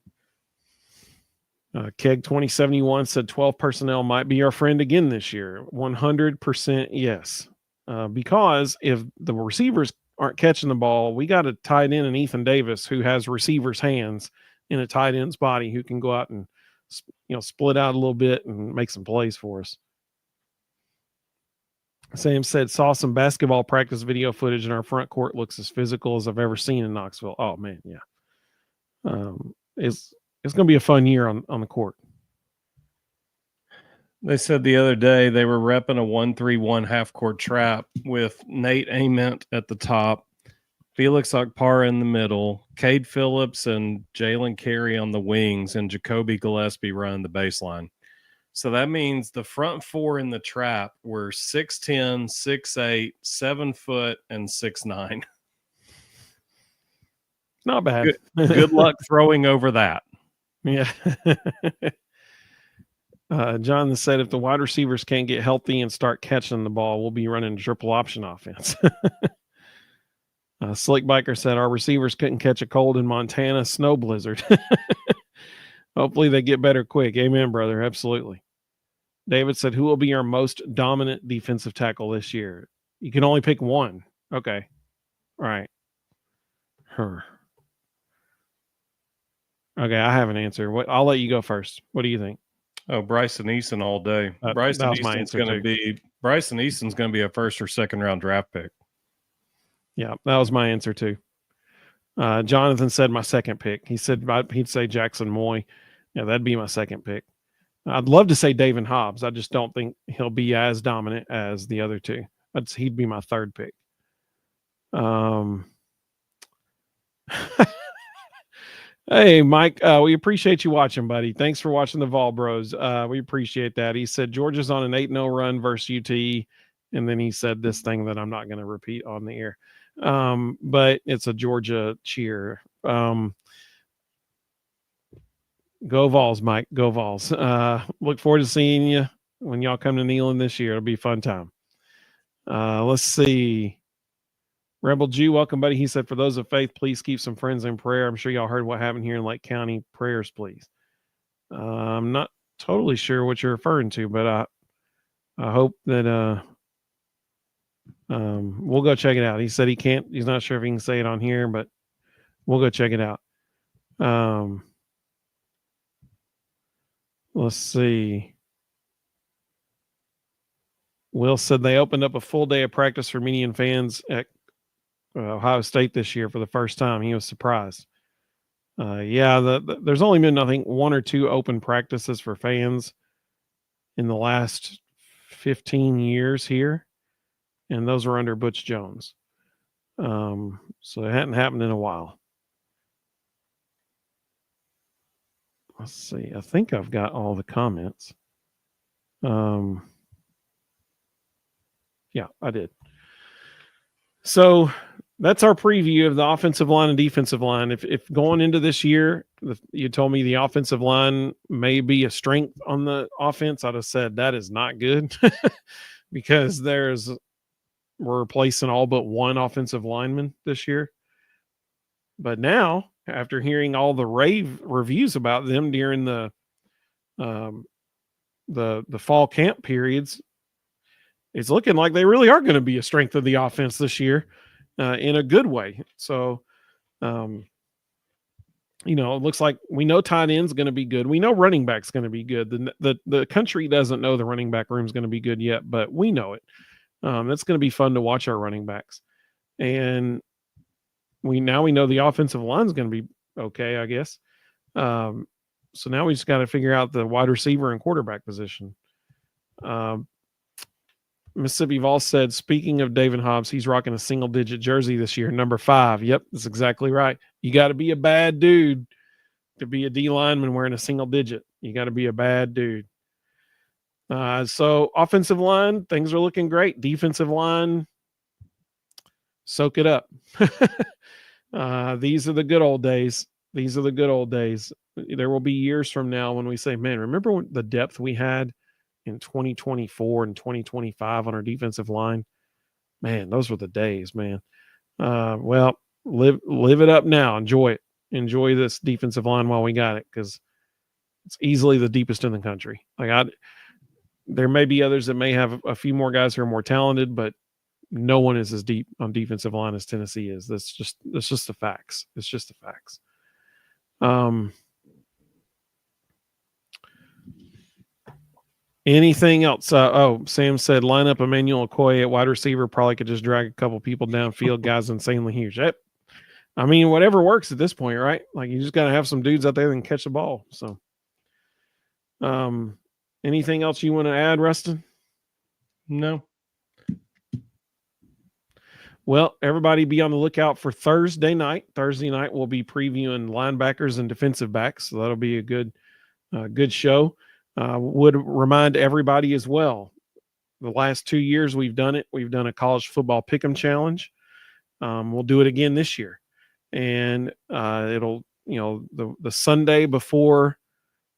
[SPEAKER 1] Keg 2071 said 12 personnel might be our friend again this year. 100% yes. Because if the receivers aren't catching the ball, we got a tight end in Ethan Davis who has receivers' hands in a tight end's body who can go out and split out a little bit and make some plays for us. Sam said, "Saw some basketball practice video footage and our front court looks as physical as I've ever seen in Knoxville." Oh man, yeah. It's going to be a fun year on the court.
[SPEAKER 2] They said the other day they were repping a 1-3-1 half court trap with Nate Ament at the top, Felix Okpara in the middle, Cade Phillips and Jalen Carey on the wings, and Jacoby Gillespie running the baseline. So that means the front 4 in the trap were 6'10", 6'8", 7 foot, and 6'9".
[SPEAKER 1] Not bad.
[SPEAKER 2] Good luck throwing over that.
[SPEAKER 1] Yeah. John said, "If the wide receivers can't get healthy and start catching the ball, we'll be running triple option offense." Slick Biker said, "Our receivers couldn't catch a cold in Montana snow blizzard." Hopefully they get better quick. Amen, brother. Absolutely. David said, "Who will be our most dominant defensive tackle this year?" You can only pick one. Okay. All right. Okay, I have an answer. I'll let you go first. What do you think?
[SPEAKER 2] Oh, Bryson Eason all day. Bryson Eason's going to be a first or second round draft pick.
[SPEAKER 1] Yeah, that was my answer too. Jonathan said my second pick. He said he'd say Jackson Moy. Yeah, that'd be my second pick. I'd love to say David Hobbs. I just don't think he'll be as dominant as the other two. He'd be my third pick. Hey, Mike, we appreciate you watching, buddy. Thanks for watching the Vol Bros. We appreciate that. He said Georgia's on an 8-0 run versus UT, and then he said this thing that I'm not going to repeat on the air. But it's a Georgia cheer. Go Vols, Mike. Go Vols. Look forward to seeing you when y'all come to Neyland this year. It'll be a fun time. Let's see. Rebel Jew, welcome, buddy. He said, "For those of faith, please keep some friends in prayer. I'm sure y'all heard what happened here in Lake County. Prayers, please." I'm not totally sure what you're referring to, but I hope that we'll go check it out. He said he's not sure if he can say it on here, but we'll go check it out. Let's see. Will said they opened up a full day of practice for Median fans at Ohio State this year for the first time. He was surprised. There's only been, I think, 1 or 2 open practices for fans in the last 15 years here, and those were under Butch Jones. So it hadn't happened in a while. Let's see. I think I've got all the comments. Yeah, I did. So that's our preview of the offensive line and defensive line. If going into this year, you told me the offensive line may be a strength on the offense, I'd have said that is not good because we're replacing all but one offensive lineman this year. But now, after hearing all the rave reviews about them during the fall camp periods, it's looking like they really are going to be a strength of the offense this year. In a good way. So It looks like we know tight end's going to be good. We know running back's going to be good. The country doesn't know the running back room's going to be good yet, but we know it. That's going to be fun to watch our running backs. And we know the offensive line's going to be okay, I guess. So now we just got to figure out the wide receiver and quarterback position. Mississippi Vol said, speaking of David Hobbs, he's rocking a single-digit jersey this year, number 5. Yep, that's exactly right. You got to be a bad dude to be a D lineman wearing a single digit. You got to be a bad dude. So offensive line, things are looking great. Defensive line, soak it up. These are the good old days. These are the good old days. There will be years from now when we say, man, remember the depth we had in 2024 and 2025 on our defensive line? Man, those were the days, man. Well, live it up now. Enjoy it. Enjoy this defensive line while we got it, because it's easily the deepest in the country. There may be others that may have a few more guys who are more talented, but no one is as deep on defensive line as Tennessee is. That's just the facts. It's just the facts. Anything else? Sam said line up Emmanuel Okoye at wide receiver. Probably could just drag a couple people downfield. Guys insanely huge. I mean, whatever works at this point, right? Like, you just got to have some dudes out there that can catch the ball. So, anything else you want to add, Ruston?
[SPEAKER 2] No.
[SPEAKER 1] Well, everybody be on the lookout for Thursday night. Thursday night we'll be previewing linebackers and defensive backs. So that'll be a good show. Would remind everybody as well, the last 2 years we've done it. We've done a college football pick'em challenge. We'll do it again this year. And it'll, the Sunday before,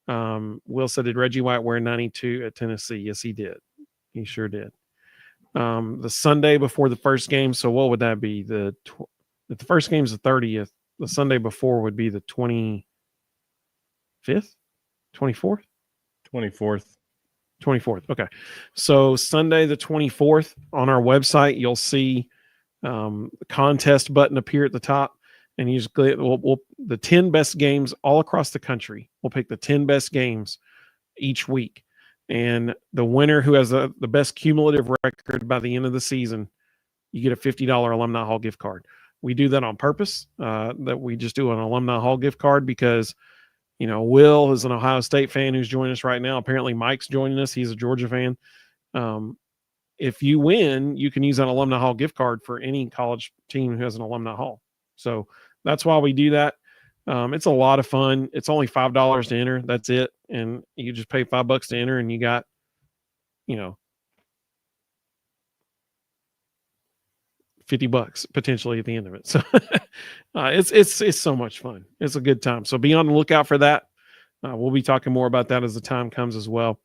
[SPEAKER 1] Will said, did Reggie White wear 92 at Tennessee? Yes, he did. He sure did. The Sunday before the first game. So what would that be? The first game's the 30th. The Sunday before would be the 25th, 24th, 24th. Okay. So Sunday, the 24th, on our website, you'll see the contest button appear at the top, and you just we'll the 10 best games all across the country. We'll pick the 10 best games each week. And the winner who has the best cumulative record by the end of the season, you get a $50 Alumni Hall gift card. We do that on purpose, that we just do an Alumni Hall gift card because, Will is an Ohio State fan who's joining us right now. Apparently Mike's joining us. He's a Georgia fan. If you win, you can use that Alumni Hall gift card for any college team who has an Alumni Hall. So that's why we do that. It's a lot of fun. It's only $5 to enter. That's it. And you just pay $5 to enter, and you got, $50 potentially at the end of it. So it's so much fun. It's a good time. So be on the lookout for that. We'll be talking more about that as the time comes as well.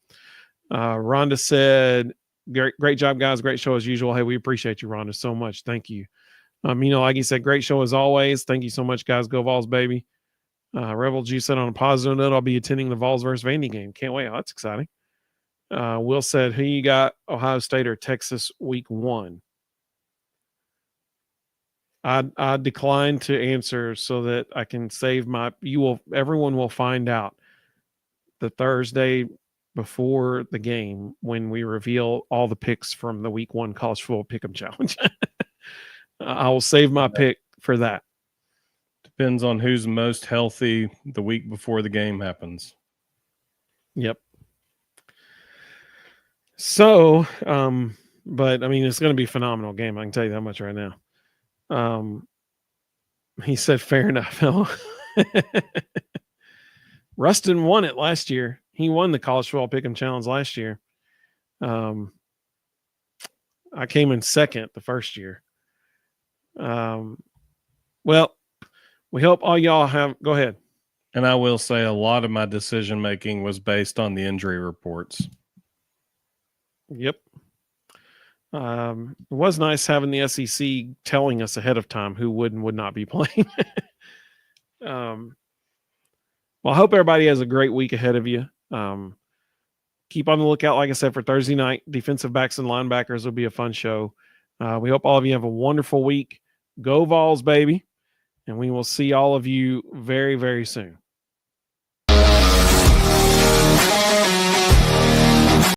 [SPEAKER 1] Rhonda said, great job, guys. Great show as usual. Hey, we appreciate you, Rhonda, so much. Thank you. Like he said, great show as always. Thank you so much, guys. Go Vols, baby. Rebel G said, on a positive note, I'll be attending the Vols versus Vandy game. Can't wait. Oh, that's exciting. Will said, who you got, Ohio State or Texas week 1? I declined to answer so that I can save everyone will find out the Thursday before the game when we reveal all the picks from the week 1 college football pick'em challenge. I will save my pick for that.
[SPEAKER 2] Depends on who's most healthy the week before the game happens.
[SPEAKER 1] Yep. So, but I mean, it's going to be a phenomenal game. I can tell you that much right now. He said, fair enough. Ruston won it last year. He won the college football pick'em challenge last year. I came in second the first year. Well, we hope all y'all have. Go ahead.
[SPEAKER 2] And I will say a lot of my decision making was based on the injury reports.
[SPEAKER 1] Yep. It was nice having the SEC telling us ahead of time who would and would not be playing. Well, I hope everybody has a great week ahead of you. Keep on the lookout, like I said, for Thursday night. Defensive backs and linebackers will be a fun show. We hope all of you have a wonderful week. Go Vols, baby. And we will see all of you very, very soon.